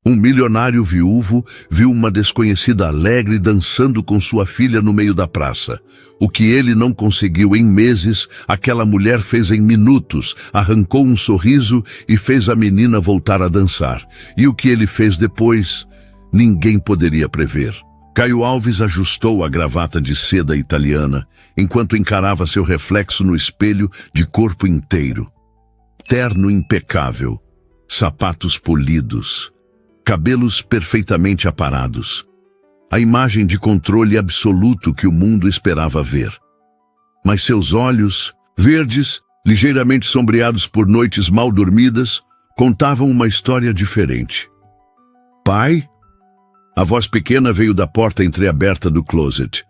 Um milionário viúvo viu uma desconhecida alegre dançando com sua filha no meio da praça. O que ele não conseguiu em meses, aquela mulher fez em minutos, arrancou um sorriso e fez a menina voltar a dançar. E o que ele fez depois, ninguém poderia prever. Caio Alves ajustou a gravata de seda italiana, enquanto encarava seu reflexo no espelho de corpo inteiro. Terno impecável, sapatos polidos, cabelos perfeitamente aparados. A imagem de controle absoluto que o mundo esperava ver. Mas seus olhos, verdes, ligeiramente sombreados por noites mal dormidas, contavam uma história diferente. Pai? A voz pequena veio da porta entreaberta do closet.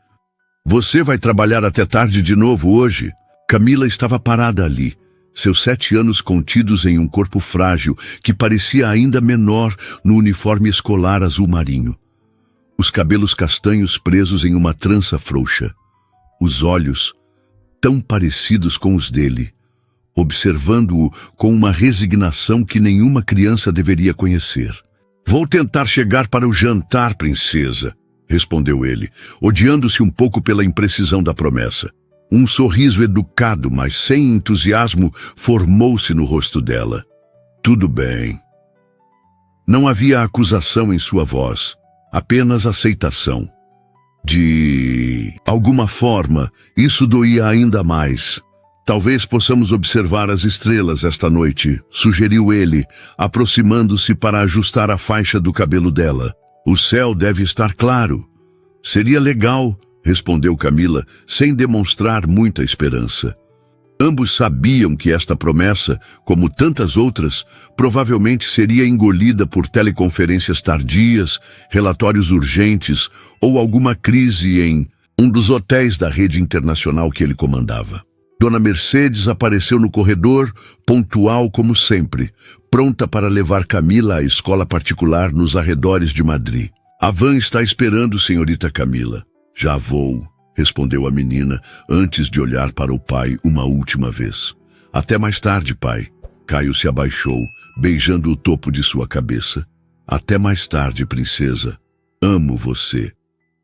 Você vai trabalhar até tarde de novo hoje? Camila estava parada ali, seus 7 anos contidos em um corpo frágil que parecia ainda menor no uniforme escolar azul marinho. Os cabelos castanhos presos em uma trança frouxa. Os olhos, tão parecidos com os dele, observando-o com uma resignação que nenhuma criança deveria conhecer. Vou tentar chegar para o jantar, princesa, respondeu ele, odiando-se um pouco pela imprecisão da promessa. Um sorriso educado, mas sem entusiasmo, formou-se no rosto dela. Tudo bem. Não havia acusação em sua voz, apenas aceitação. De alguma forma, isso doía ainda mais. Talvez possamos observar as estrelas esta noite, sugeriu ele, aproximando-se para ajustar a faixa do cabelo dela. O céu deve estar claro. Seria legal, respondeu Camila, sem demonstrar muita esperança. Ambos sabiam que esta promessa, como tantas outras, provavelmente seria engolida por teleconferências tardias, relatórios urgentes ou alguma crise em um dos hotéis da rede internacional que ele comandava. Dona Mercedes apareceu no corredor, pontual como sempre, pronta para levar Camila à escola particular nos arredores de Madrid. A van está esperando, senhorita Camila. Já vou, respondeu a menina, antes de olhar para o pai uma última vez. Até mais tarde, pai. Caio se abaixou, beijando o topo de sua cabeça. Até mais tarde, princesa. Amo você.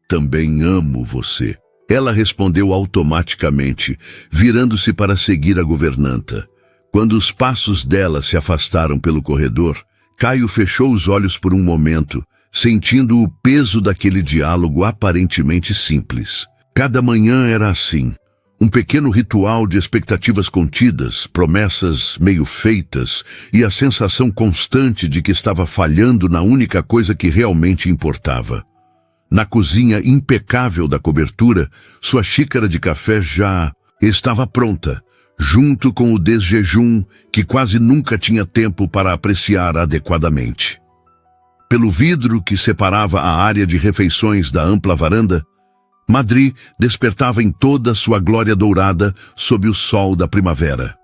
Também amo você. Ela respondeu automaticamente, virando-se para seguir a governanta. Quando os passos dela se afastaram pelo corredor, Caio fechou os olhos por um momento, sentindo o peso daquele diálogo aparentemente simples. Cada manhã era assim, um pequeno ritual de expectativas contidas, promessas meio feitas e a sensação constante de que estava falhando na única coisa que realmente importava. Na cozinha impecável da cobertura, sua xícara de café já estava pronta, junto com o desjejum que quase nunca tinha tempo para apreciar adequadamente. Pelo vidro que separava a área de refeições da ampla varanda, Madrid despertava em toda sua glória dourada sob o sol da primavera.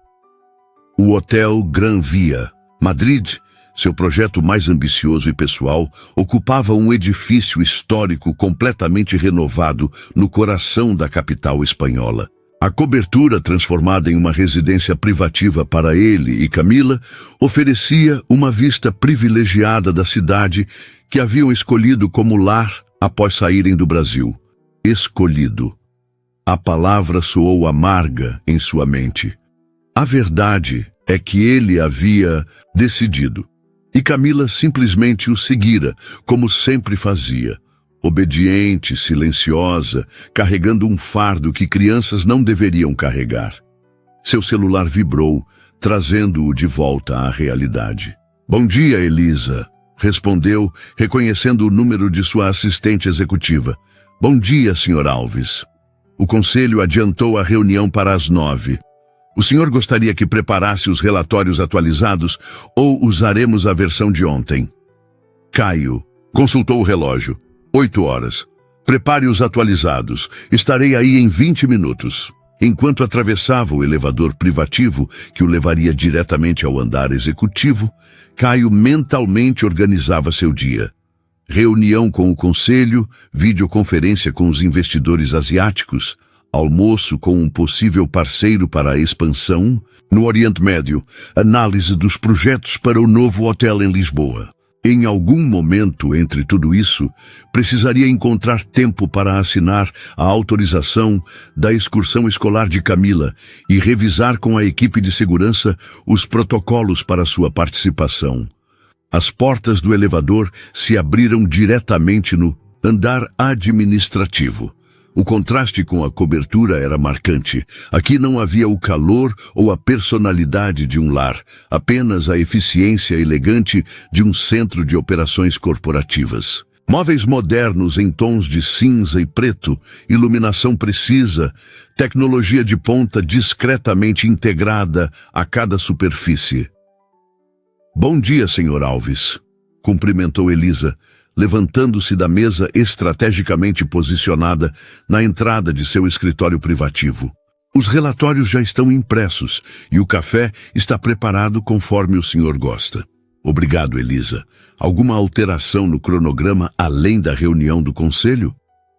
O Hotel Gran Via, Madrid, seu projeto mais ambicioso e pessoal, ocupava um edifício histórico completamente renovado no coração da capital espanhola. A cobertura, transformada em uma residência privativa para ele e Camila, oferecia uma vista privilegiada da cidade que haviam escolhido como lar após saírem do Brasil. Escolhido. A palavra soou amarga em sua mente. A verdade é que ele havia decidido. E Camila simplesmente o seguira, como sempre fazia. Obediente, silenciosa, carregando um fardo que crianças não deveriam carregar. Seu celular vibrou, trazendo-o de volta à realidade. Bom dia, Elisa, respondeu, reconhecendo o número de sua assistente executiva. Bom dia, Sr. Alves. O conselho adiantou a reunião para as 9. O senhor gostaria que preparasse os relatórios atualizados ou usaremos a versão de ontem? Caio consultou o relógio. 8 horas. Prepare os atualizados. Estarei aí em 20 minutos. Enquanto atravessava o elevador privativo que o levaria diretamente ao andar executivo, Caio mentalmente organizava seu dia. Reunião com o conselho, videoconferência com os investidores asiáticos, almoço com um possível parceiro para a expansão, no Oriente Médio, análise dos projetos para o novo hotel em Lisboa. Em algum momento entre tudo isso, precisaria encontrar tempo para assinar a autorização da excursão escolar de Camila e revisar com a equipe de segurança os protocolos para sua participação. As portas do elevador se abriram diretamente no andar administrativo. O contraste com a cobertura era marcante. Aqui não havia o calor ou a personalidade de um lar, apenas a eficiência elegante de um centro de operações corporativas. Móveis modernos em tons de cinza e preto, iluminação precisa, tecnologia de ponta discretamente integrada a cada superfície. "Bom dia, Sr. Alves", cumprimentou Elisa, levantando-se da mesa estrategicamente posicionada na entrada de seu escritório privativo. "Os relatórios já estão impressos e o café está preparado conforme o senhor gosta." "Obrigado, Elisa. Alguma alteração no cronograma além da reunião do conselho?"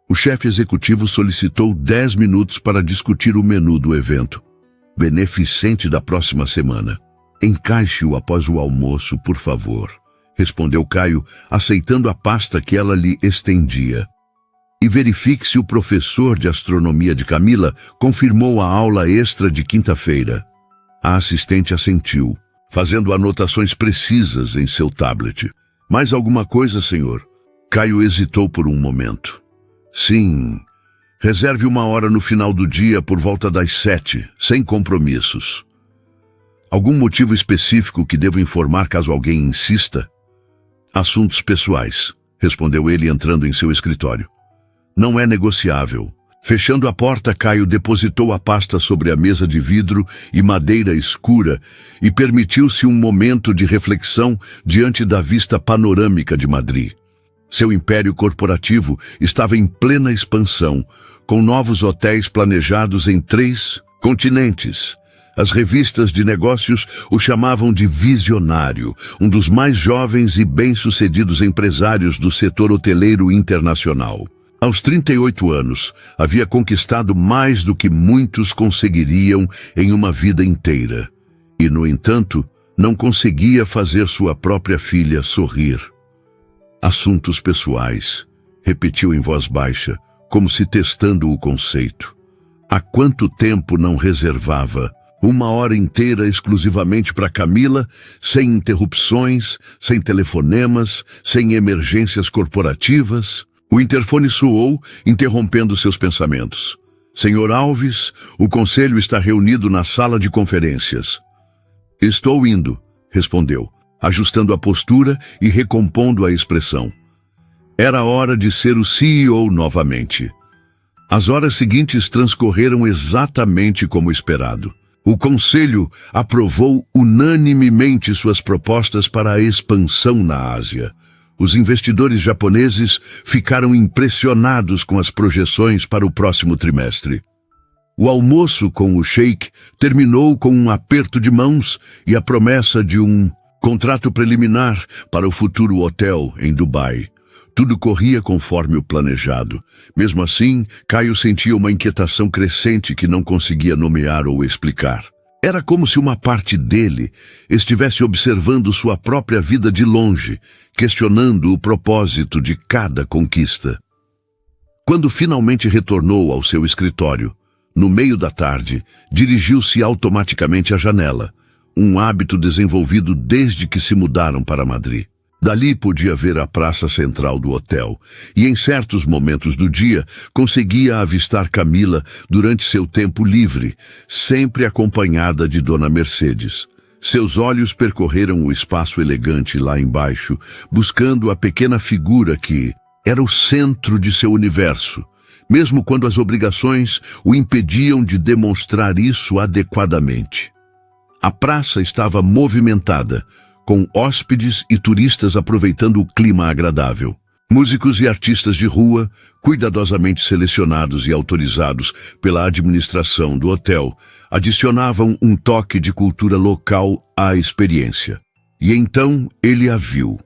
O chefe executivo solicitou 10 minutos para discutir o menu do evento beneficente da próxima semana. "Encaixe-o após o almoço, por favor", respondeu Caio, aceitando a pasta que ela lhe estendia. "E verifique se o professor de astronomia de Camila confirmou a aula extra de quinta-feira." A assistente assentiu, fazendo anotações precisas em seu tablet. "Mais alguma coisa, senhor?" Caio hesitou por um momento. "Sim. Reserve uma hora no final do dia por volta das 7, sem compromissos." "Algum motivo específico que devo informar caso alguém insista?" "Assuntos pessoais", respondeu ele entrando em seu escritório. "Não é negociável." Fechando a porta, Caio depositou a pasta sobre a mesa de vidro e madeira escura e permitiu-se um momento de reflexão diante da vista panorâmica de Madrid. Seu império corporativo estava em plena expansão, com novos hotéis planejados em 3 continentes. As revistas de negócios o chamavam de visionário, um dos mais jovens e bem-sucedidos empresários do setor hoteleiro internacional. Aos 38 anos, havia conquistado mais do que muitos conseguiriam em uma vida inteira. E, no entanto, não conseguia fazer sua própria filha sorrir. "Assuntos pessoais", repetiu em voz baixa, como se testando o conceito. Há quanto tempo não reservava 1 hora inteira exclusivamente para Camila, sem interrupções, sem telefonemas, sem emergências corporativas? O interfone soou, interrompendo seus pensamentos. "Senhor Alves, o conselho está reunido na sala de conferências." "Estou indo", respondeu, ajustando a postura e recompondo a expressão. Era hora de ser o CEO novamente. As horas seguintes transcorreram exatamente como esperado. O Conselho aprovou unanimemente suas propostas para a expansão na Ásia. Os investidores japoneses ficaram impressionados com as projeções para o próximo trimestre. O almoço com o sheik terminou com um aperto de mãos e a promessa de um contrato preliminar para o futuro hotel em Dubai. Tudo corria conforme o planejado. Mesmo assim, Caio sentia uma inquietação crescente que não conseguia nomear ou explicar. Era como se uma parte dele estivesse observando sua própria vida de longe, questionando o propósito de cada conquista. Quando finalmente retornou ao seu escritório, no meio da tarde, dirigiu-se automaticamente à janela, um hábito desenvolvido desde que se mudaram para Madrid. Dali podia ver a praça central do hotel e, em certos momentos do dia, conseguia avistar Camila durante seu tempo livre, sempre acompanhada de Dona Mercedes. Seus olhos percorreram o espaço elegante lá embaixo, buscando a pequena figura que era o centro de seu universo, mesmo quando as obrigações o impediam de demonstrar isso adequadamente. A praça estava movimentada, com hóspedes e turistas aproveitando o clima agradável. Músicos e artistas de rua, cuidadosamente selecionados e autorizados pela administração do hotel, adicionavam um toque de cultura local à experiência. E então ele a viu.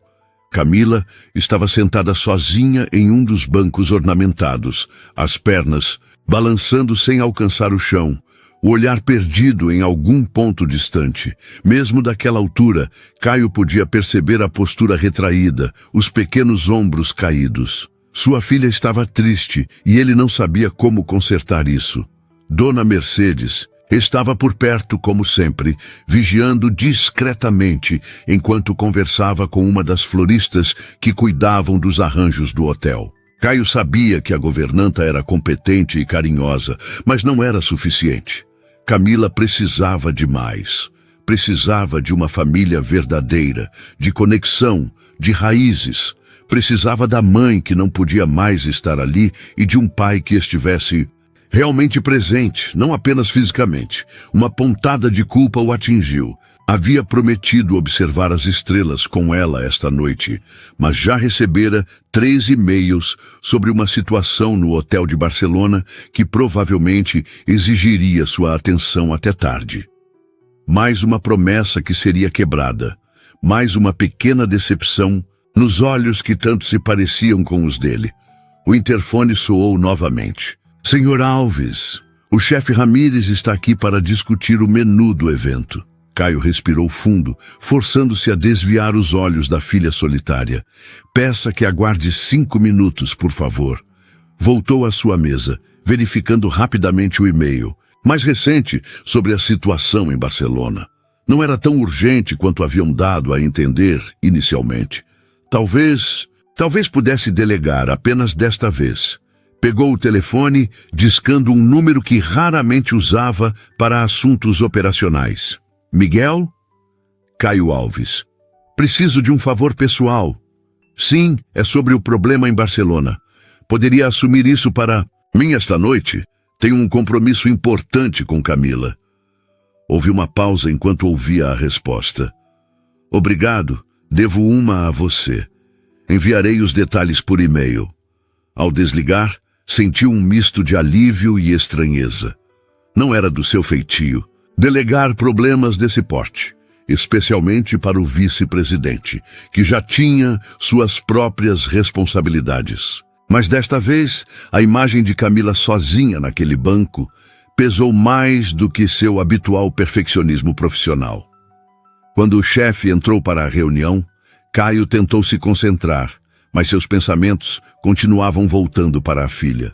Camila estava sentada sozinha em um dos bancos ornamentados, as pernas balançando sem alcançar o chão, o olhar perdido em algum ponto distante. Mesmo daquela altura, Caio podia perceber a postura retraída, os pequenos ombros caídos. Sua filha estava triste e ele não sabia como consertar isso. Dona Mercedes estava por perto, como sempre, vigiando discretamente enquanto conversava com uma das floristas que cuidavam dos arranjos do hotel. Caio sabia que a governanta era competente e carinhosa, mas não era suficiente. Camila precisava de mais. Precisava de uma família verdadeira, de conexão, de raízes. Precisava da mãe que não podia mais estar ali e de um pai que estivesse realmente presente, não apenas fisicamente. Uma pontada de culpa o atingiu. Havia prometido observar as estrelas com ela esta noite, mas já recebera 3 e-mails sobre uma situação no hotel de Barcelona que provavelmente exigiria sua atenção até tarde. Mais uma promessa que seria quebrada, mais uma pequena decepção nos olhos que tanto se pareciam com os dele. O interfone soou novamente. Senhor Alves, o chefe Ramírez está aqui para discutir o menu do evento. Caio respirou fundo, forçando-se a desviar os olhos da filha solitária. Peça que aguarde 5 minutos, por favor. Voltou à sua mesa, verificando rapidamente o e-mail, mais recente, sobre a situação em Barcelona. Não era tão urgente quanto haviam dado a entender inicialmente. Talvez pudesse delegar apenas desta vez. Pegou o telefone, discando um número que raramente usava para assuntos operacionais. Miguel? Caio Alves. Preciso de um favor pessoal. Sim, é sobre o problema em Barcelona. Poderia assumir isso para mim esta noite? Tenho um compromisso importante com Camila. Houve uma pausa enquanto ouvia a resposta. Obrigado, devo uma a você. Enviarei os detalhes por e-mail. Ao desligar, sentiu um misto de alívio e estranheza. Não era do seu feitio delegar problemas desse porte, especialmente para o vice-presidente, que já tinha suas próprias responsabilidades. Mas desta vez, a imagem de Camila sozinha naquele banco pesou mais do que seu habitual perfeccionismo profissional. Quando o chefe entrou para a reunião, Caio tentou se concentrar, mas seus pensamentos continuavam voltando para a filha.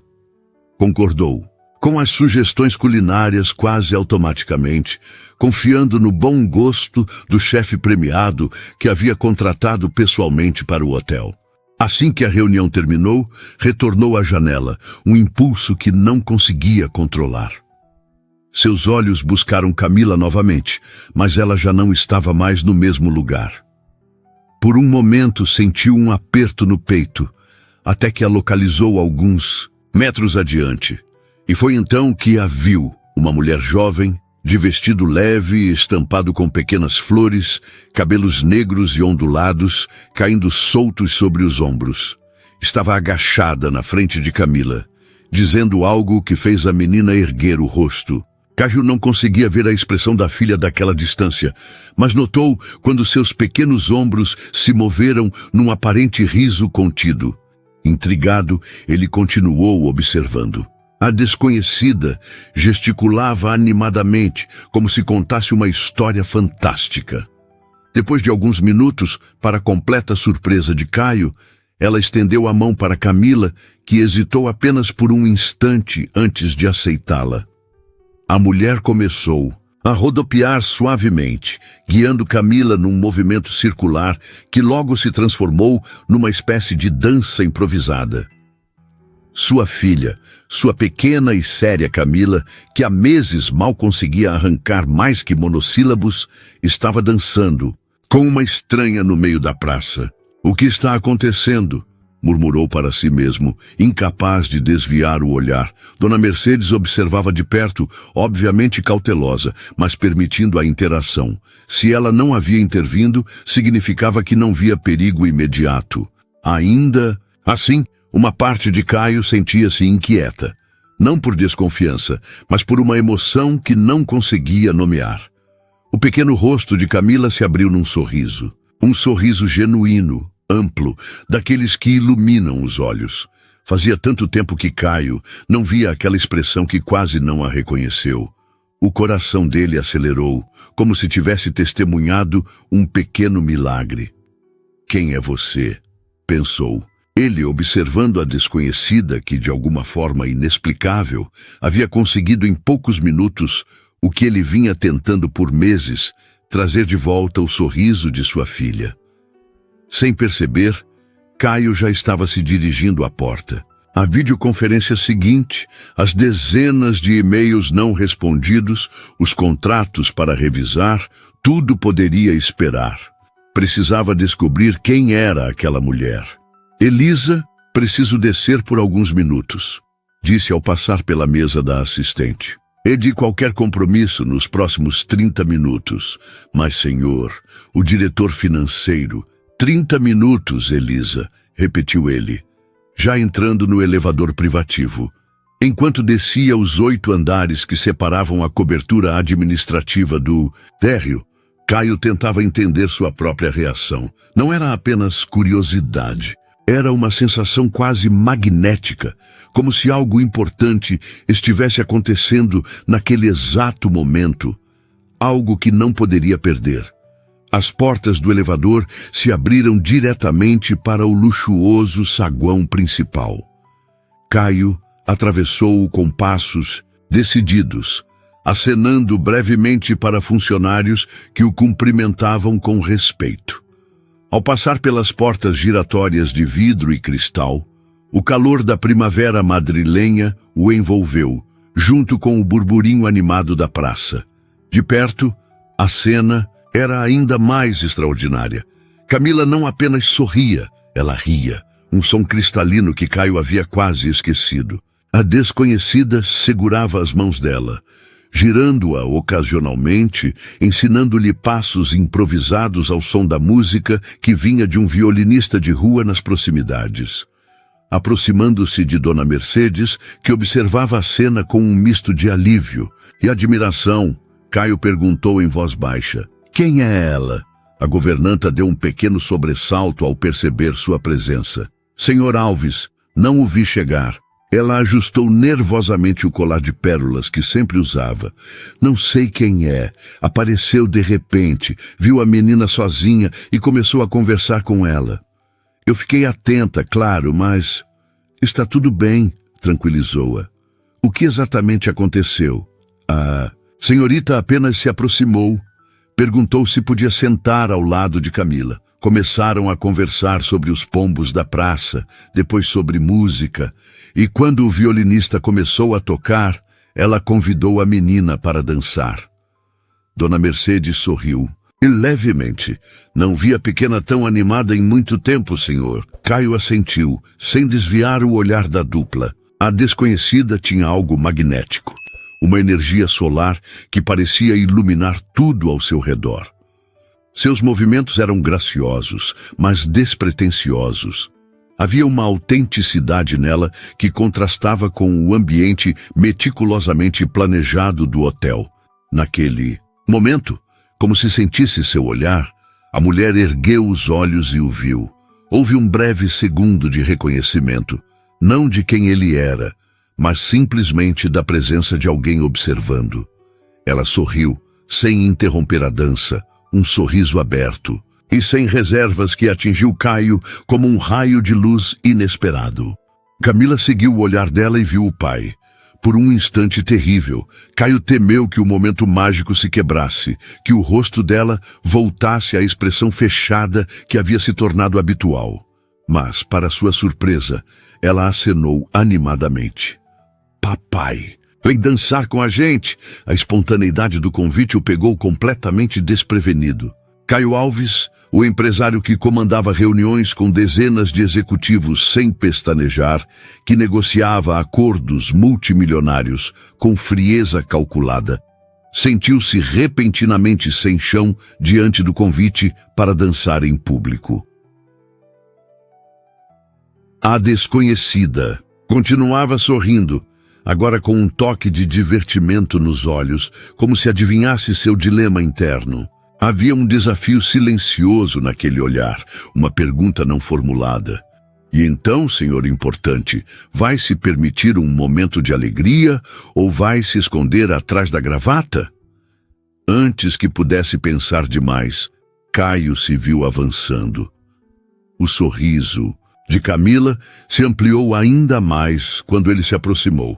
Concordou com as sugestões culinárias quase automaticamente, confiando no bom gosto do chefe premiado que havia contratado pessoalmente para o hotel. Assim que a reunião terminou, retornou à janela, um impulso que não conseguia controlar. Seus olhos buscaram Camila novamente, mas ela já não estava mais no mesmo lugar. Por um momento sentiu um aperto no peito, até que a localizou alguns metros adiante. E foi então que a viu, uma mulher jovem, de vestido leve e estampado com pequenas flores, cabelos negros e ondulados, caindo soltos sobre os ombros. Estava agachada na frente de Camila, dizendo algo que fez a menina erguer o rosto. Caio não conseguia ver a expressão da filha daquela distância, mas notou quando seus pequenos ombros se moveram num aparente riso contido. Intrigado, ele continuou observando. A desconhecida gesticulava animadamente, como se contasse uma história fantástica. Depois de alguns minutos, para completa surpresa de Caio, ela estendeu a mão para Camila, que hesitou apenas por um instante antes de aceitá-la. A mulher começou a rodopiar suavemente, guiando Camila num movimento circular que logo se transformou numa espécie de dança improvisada. Sua filha, sua pequena e séria Camila, que há meses mal conseguia arrancar mais que monossílabos, estava dançando, com uma estranha no meio da praça. "O que está acontecendo?", murmurou para si mesmo, incapaz de desviar o olhar. Dona Mercedes observava de perto, obviamente cautelosa, mas permitindo a interação. Se ela não havia intervindo, significava que não via perigo imediato. Ainda assim, uma parte de Caio sentia-se inquieta, não por desconfiança, mas por uma emoção que não conseguia nomear. O pequeno rosto de Camila se abriu num sorriso, um sorriso genuíno, amplo, daqueles que iluminam os olhos. Fazia tanto tempo que Caio não via aquela expressão que quase não a reconheceu. O coração dele acelerou, como se tivesse testemunhado um pequeno milagre. Quem é você? Pensou. Ele, observando a desconhecida que, de alguma forma inexplicável, havia conseguido em poucos minutos o que ele vinha tentando por meses, trazer de volta o sorriso de sua filha. Sem perceber, Caio já estava se dirigindo à porta. A videoconferência seguinte, as dezenas de e-mails não respondidos, os contratos para revisar, tudo poderia esperar. Precisava descobrir quem era aquela mulher. Elisa, preciso descer por alguns minutos, disse ao passar pela mesa da assistente. E de qualquer compromisso nos próximos 30 minutos. Mas, senhor, o diretor financeiro... 30 minutos, Elisa, repetiu ele, já entrando no elevador privativo. Enquanto descia os 8 andares que separavam a cobertura administrativa do térreo, Caio tentava entender sua própria reação. Não era apenas curiosidade. Era uma sensação quase magnética, como se algo importante estivesse acontecendo naquele exato momento. Algo que não poderia perder. As portas do elevador se abriram diretamente para o luxuoso saguão principal. Caio atravessou-o com passos decididos, acenando brevemente para funcionários que o cumprimentavam com respeito. Ao passar pelas portas giratórias de vidro e cristal, o calor da primavera madrilenha o envolveu, junto com o burburinho animado da praça. De perto, a cena era ainda mais extraordinária. Camila não apenas sorria, ela ria, um som cristalino que Caio havia quase esquecido. A desconhecida segurava as mãos dela, girando-a ocasionalmente, ensinando-lhe passos improvisados ao som da música que vinha de um violinista de rua nas proximidades. Aproximando-se de Dona Mercedes, que observava a cena com um misto de alívio e admiração, Caio perguntou em voz baixa: quem é ela? A governanta deu um pequeno sobressalto ao perceber sua presença. Senhor Alves, não o vi chegar. Ela ajustou nervosamente o colar de pérolas que sempre usava. Não sei quem é. Apareceu de repente, viu a menina sozinha e começou a conversar com ela. Eu fiquei atenta, claro, mas... Está tudo bem, tranquilizou-a. O que exatamente aconteceu? A senhorita apenas se aproximou. Perguntou se podia sentar ao lado de Camila. Começaram a conversar sobre os pombos da praça, depois sobre música, e quando o violinista começou a tocar, ela convidou a menina para dançar. Dona Mercedes sorriu, e levemente. Não vi a pequena tão animada em muito tempo, senhor. Caio assentiu, sem desviar o olhar da dupla. A desconhecida tinha algo magnético. Uma energia solar que parecia iluminar tudo ao seu redor. Seus movimentos eram graciosos, mas despretensiosos. Havia uma autenticidade nela que contrastava com o ambiente meticulosamente planejado do hotel. Naquele momento, como se sentisse seu olhar, a mulher ergueu os olhos e o viu. Houve um breve segundo de reconhecimento, não de quem ele era, mas simplesmente da presença de alguém observando. Ela sorriu, sem interromper a dança, um sorriso aberto, e sem reservas que atingiu Caio como um raio de luz inesperado. Camila seguiu o olhar dela e viu o pai. Por um instante terrível, Caio temeu que o momento mágico se quebrasse, que o rosto dela voltasse à expressão fechada que havia se tornado habitual. Mas, para sua surpresa, ela acenou animadamente. Papai, vem dançar com a gente! A espontaneidade do convite o pegou completamente desprevenido. Caio Alves, o empresário que comandava reuniões com dezenas de executivos sem pestanejar, que negociava acordos multimilionários com frieza calculada, sentiu-se repentinamente sem chão diante do convite para dançar em público. A desconhecida continuava sorrindo, agora com um toque de divertimento nos olhos, como se adivinhasse seu dilema interno. Havia um desafio silencioso naquele olhar, uma pergunta não formulada. E então, senhor importante, vai se permitir um momento de alegria ou vai se esconder atrás da gravata? Antes que pudesse pensar demais, Caio se viu avançando. O sorriso de Camila se ampliou ainda mais quando ele se aproximou,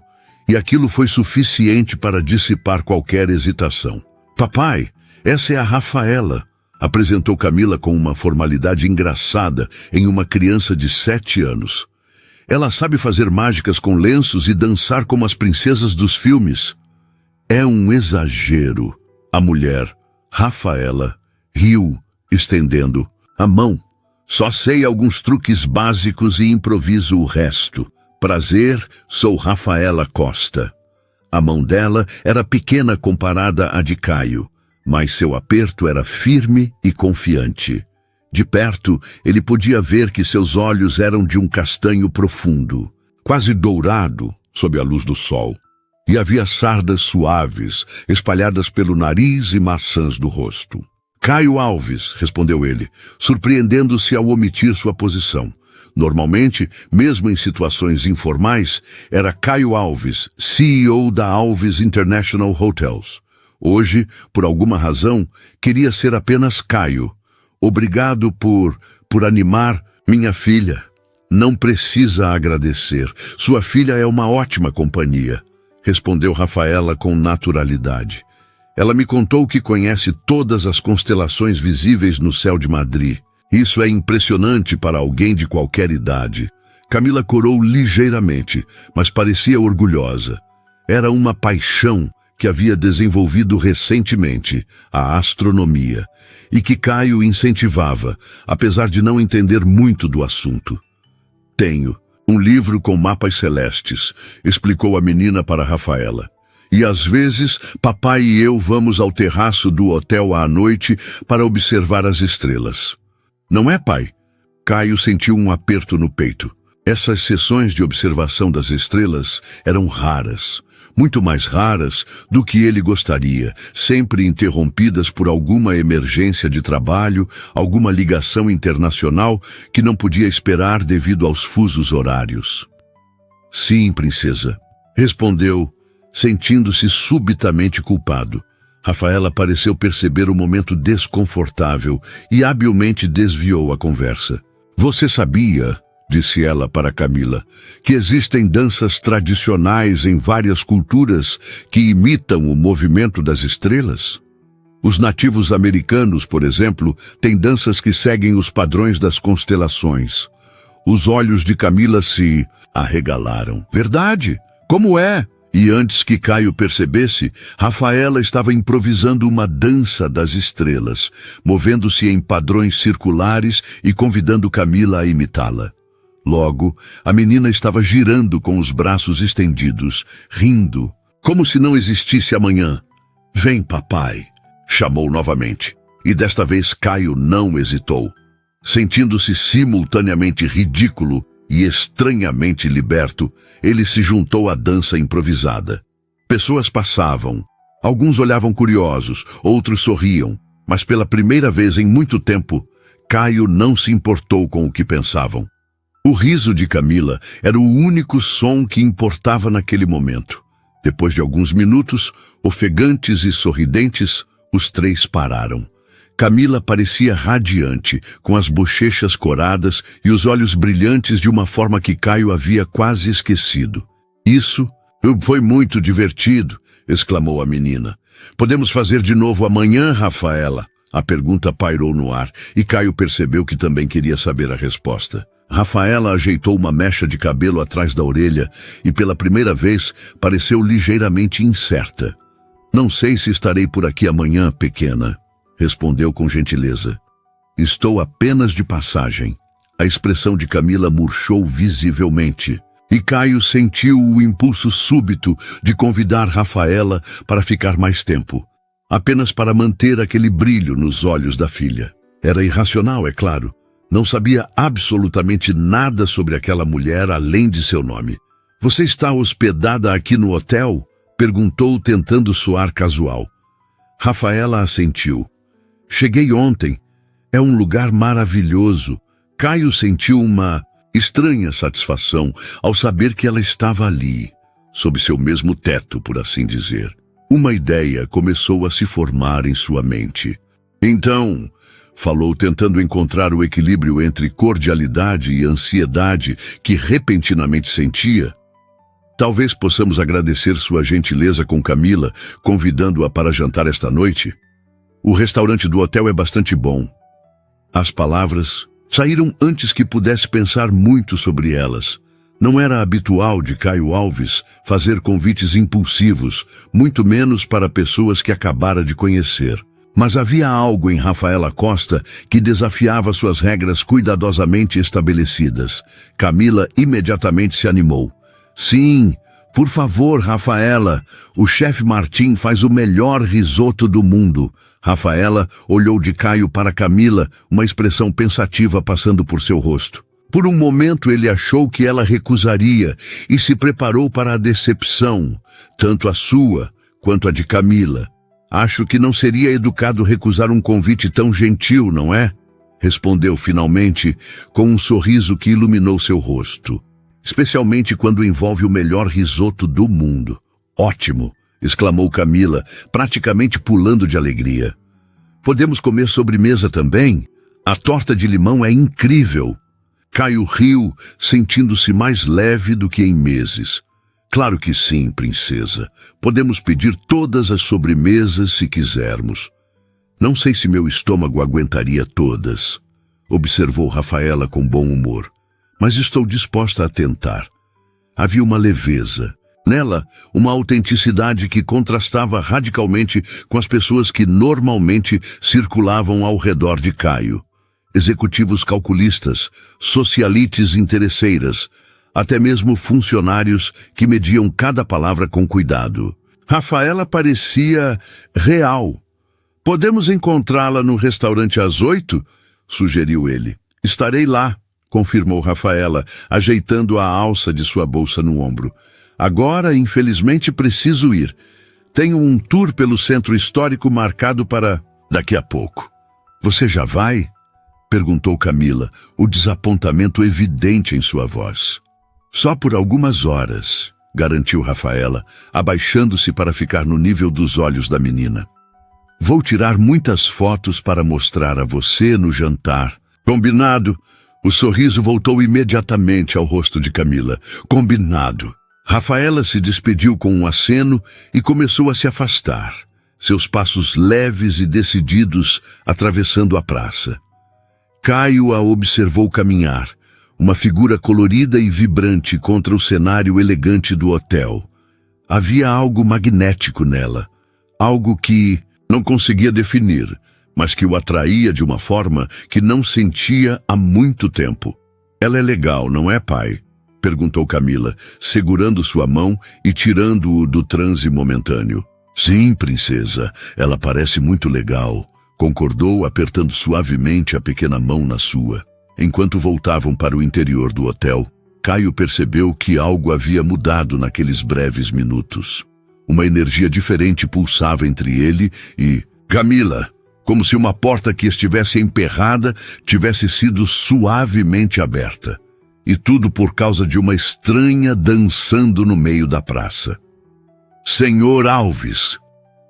e aquilo foi suficiente para dissipar qualquer hesitação. Papai, essa é a Rafaela, apresentou Camila com uma formalidade engraçada em uma criança de 7 anos. Ela sabe fazer mágicas com lenços e dançar como as princesas dos filmes. É um exagero. A mulher, Rafaela, riu, estendendo a mão. Só sei alguns truques básicos e improviso o resto. Prazer, sou Rafaela Costa. A mão dela era pequena comparada à de Caio, mas seu aperto era firme e confiante. De perto, ele podia ver que seus olhos eram de um castanho profundo, quase dourado sob a luz do sol. E havia sardas suaves, espalhadas pelo nariz e maçãs do rosto. Caio Alves, respondeu ele, surpreendendo-se ao omitir sua posição. Normalmente, mesmo em situações informais, era Caio Alves, CEO da Alves International Hotels. Hoje, por alguma razão, queria ser apenas Caio. Obrigado por animar minha filha. Não precisa agradecer. Sua filha é uma ótima companhia, respondeu Rafaela com naturalidade. Ela me contou que conhece todas as constelações visíveis no céu de Madrid. Isso é impressionante para alguém de qualquer idade. Camila corou ligeiramente, mas parecia orgulhosa. Era uma paixão que havia desenvolvido recentemente, a astronomia, e que Caio incentivava, apesar de não entender muito do assunto. Tenho um livro com mapas celestes, explicou a menina para Rafaela. E às vezes, papai e eu vamos ao terraço do hotel à noite para observar as estrelas. Não é, pai? Caio sentiu um aperto no peito. Essas sessões de observação das estrelas eram raras, muito mais raras do que ele gostaria, sempre interrompidas por alguma emergência de trabalho, alguma ligação internacional que não podia esperar devido aos fusos horários. Sim, princesa, respondeu, sentindo-se subitamente culpado. Rafaela pareceu perceber o momento desconfortável e habilmente desviou a conversa. Você sabia, disse ela para Camila, que existem danças tradicionais em várias culturas que imitam o movimento das estrelas? Os nativos americanos, por exemplo, têm danças que seguem os padrões das constelações. Os olhos de Camila se arregalaram. Verdade? Como é? E antes que Caio percebesse, Rafaela estava improvisando uma dança das estrelas, movendo-se em padrões circulares e convidando Camila a imitá-la. Logo, a menina estava girando com os braços estendidos, rindo, como se não existisse amanhã. Vem, papai, chamou novamente. E desta vez Caio não hesitou. Sentindo-se simultaneamente ridículo e estranhamente liberto, ele se juntou à dança improvisada. Pessoas passavam. Alguns olhavam curiosos, outros sorriam, mas pela primeira vez em muito tempo, Caio não se importou com o que pensavam. O riso de Camila era o único som que importava naquele momento. Depois de alguns minutos, ofegantes e sorridentes, os três pararam. Camila parecia radiante, com as bochechas coradas e os olhos brilhantes de uma forma que Caio havia quase esquecido. Isso foi muito divertido, exclamou a menina. Podemos fazer de novo amanhã, Rafaela? A pergunta pairou no ar e Caio percebeu que também queria saber a resposta. Rafaela ajeitou uma mecha de cabelo atrás da orelha e pela primeira vez pareceu ligeiramente incerta. Não sei se estarei por aqui amanhã, pequena, respondeu com gentileza. Estou apenas de passagem. A expressão de Camila murchou visivelmente, e Caio sentiu o impulso súbito de convidar Rafaela para ficar mais tempo, apenas para manter aquele brilho nos olhos da filha. Era irracional, é claro. Não sabia absolutamente nada sobre aquela mulher além de seu nome. Você está hospedada aqui no hotel? Perguntou, tentando soar casual. Rafaela assentiu. Cheguei ontem. É um lugar maravilhoso. Caio sentiu uma Estranha satisfação ao saber que ela estava ali, sob seu mesmo teto, por assim dizer. Uma ideia começou a se formar em sua mente. Então, falou, tentando encontrar o equilíbrio entre cordialidade e ansiedade que repentinamente sentia. Talvez possamos agradecer sua gentileza com Camila, convidando-a para jantar esta noite. O restaurante do hotel é bastante bom. As palavras saíram antes que pudesse pensar muito sobre elas. Não era habitual de Caio Alves fazer convites impulsivos, muito menos para pessoas que acabara de conhecer. Mas havia algo em Rafaela Costa que desafiava suas regras cuidadosamente estabelecidas. Camila imediatamente se animou. Sim, por favor, Rafaela, o chefe Martim faz o melhor risoto do mundo. Rafaela olhou de Caio para Camila, uma expressão pensativa passando por seu rosto. Por um momento ele achou que ela recusaria e se preparou para a decepção, tanto a sua quanto a de Camila. Acho que não seria educado recusar um convite tão gentil, não é? Respondeu finalmente, com um sorriso que iluminou seu rosto. Especialmente quando envolve o melhor risoto do mundo. Ótimo! Exclamou Camila, praticamente pulando de alegria. Podemos comer sobremesa também? A torta de limão é incrível! Caio riu, sentindo-se mais leve do que em meses. Claro que sim, princesa. Podemos pedir todas as sobremesas se quisermos. Não sei se meu estômago aguentaria todas, observou Rafaela com bom humor. Mas estou disposta a tentar. Havia uma leveza. Nela, uma autenticidade que contrastava radicalmente com as pessoas que normalmente circulavam ao redor de Caio. Executivos calculistas, socialites interesseiras, até mesmo funcionários que mediam cada palavra com cuidado. Rafaela parecia real. Podemos encontrá-la no restaurante às 8? Sugeriu ele. Estarei lá, confirmou Rafaela, ajeitando a alça de sua bolsa no ombro. Agora, infelizmente, preciso ir. Tenho um tour pelo centro histórico marcado para daqui a pouco. Você já vai? Perguntou Camila, o desapontamento evidente em sua voz. Só por algumas horas, garantiu Rafaela, abaixando-se para ficar no nível dos olhos da menina. Vou tirar muitas fotos para mostrar a você no jantar. Combinado? O sorriso voltou imediatamente ao rosto de Camila. Combinado. Rafaela se despediu com um aceno e começou a se afastar, seus passos leves e decididos atravessando a praça. Caio a observou caminhar, uma figura colorida e vibrante contra o cenário elegante do hotel. Havia algo magnético nela, algo que não conseguia definir, mas que o atraía de uma forma que não sentia há muito tempo. Ela é legal, não é, pai? Perguntou Camila, segurando sua mão e tirando-o do transe momentâneo. Sim, princesa, ela parece muito legal, concordou, apertando suavemente a pequena mão na sua. Enquanto voltavam para o interior do hotel, Caio percebeu que algo havia mudado naqueles breves minutos. Uma energia diferente pulsava entre ele e Camila, como se uma porta que estivesse emperrada tivesse sido suavemente aberta. E tudo por causa de uma estranha dançando no meio da praça. Senhor Alves!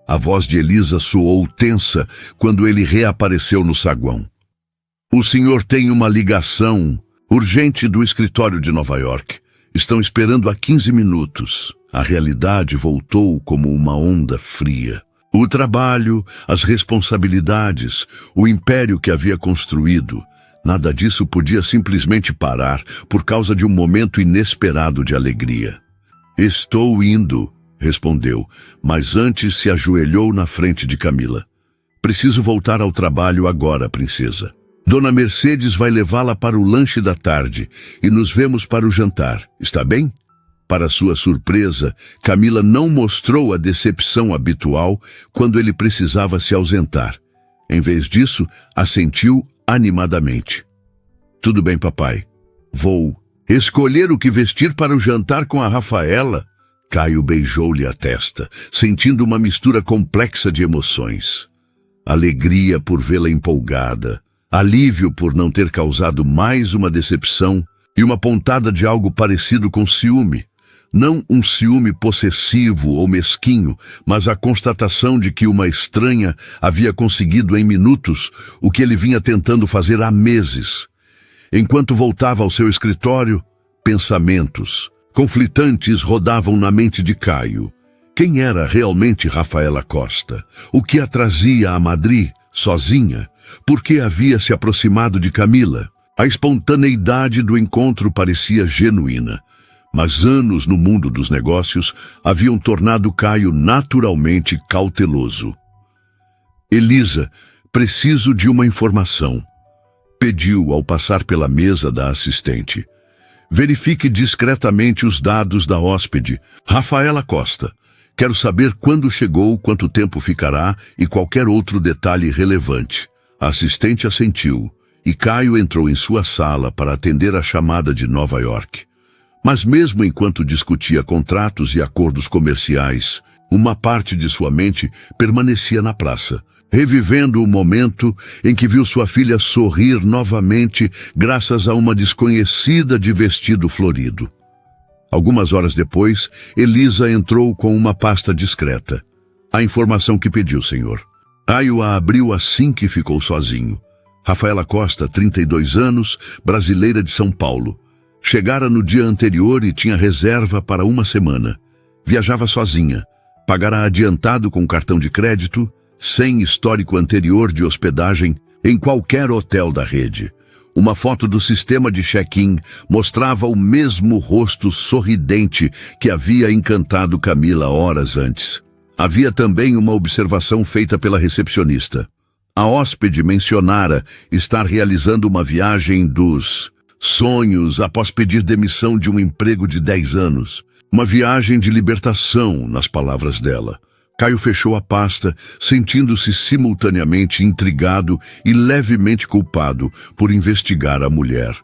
A voz de Elisa soou tensa quando ele reapareceu no saguão. O senhor tem uma ligação urgente do escritório de Nova York. Estão esperando há 15 minutos. A realidade voltou como uma onda fria. O trabalho, as responsabilidades, o império que havia construído, nada disso podia simplesmente parar por causa de um momento inesperado de alegria. Estou indo, respondeu, mas antes se ajoelhou na frente de Camila. Preciso voltar ao trabalho agora, princesa. Dona Mercedes vai levá-la para o lanche da tarde e nos vemos para o jantar, está bem? Para sua surpresa, Camila não mostrou a decepção habitual quando ele precisava se ausentar. Em vez disso, assentiu animadamente. Tudo bem, papai. Vou. Escolher o que vestir para o jantar com a Rafaela? Caio beijou-lhe a testa, sentindo uma mistura complexa de emoções. Alegria por vê-la empolgada, alívio por não ter causado mais uma decepção, e uma pontada de algo parecido com ciúme. Não um ciúme possessivo ou mesquinho, mas a constatação de que uma estranha havia conseguido em minutos o que ele vinha tentando fazer há meses. Enquanto voltava ao seu escritório, pensamentos conflitantes rodavam na mente de Caio. Quem era realmente Rafaela Costa? O que a trazia a Madrid, sozinha? Por que havia se aproximado de Camila? A espontaneidade do encontro parecia genuína. Mas anos no mundo dos negócios haviam tornado Caio naturalmente cauteloso. Elisa, preciso de uma informação, pediu ao passar pela mesa da assistente. Verifique discretamente os dados da hóspede, Rafaela Costa. Quero saber quando chegou, quanto tempo ficará e qualquer outro detalhe relevante. A assistente assentiu e Caio entrou em sua sala para atender a chamada de Nova York. Mas mesmo enquanto discutia contratos e acordos comerciais, uma parte de sua mente permanecia na praça, revivendo o momento em que viu sua filha sorrir novamente graças a uma desconhecida de vestido florido. Algumas horas depois, Elisa entrou com uma pasta discreta. A informação que pediu, senhor. Caio a abriu assim que ficou sozinho. Rafaela Costa, 32 anos, brasileira de São Paulo. Chegara no dia anterior e tinha reserva para uma semana. Viajava sozinha. Pagara adiantado com cartão de crédito, sem histórico anterior de hospedagem, em qualquer hotel da rede. Uma foto do sistema de check-in mostrava o mesmo rosto sorridente que havia encantado Camila horas antes. Havia também uma observação feita pela recepcionista. A hóspede mencionara estar realizando uma viagem dos sonhos após pedir demissão de um emprego de 10 anos. Uma viagem de libertação, nas palavras dela. Caio fechou a pasta, sentindo-se simultaneamente intrigado e levemente culpado por investigar a mulher.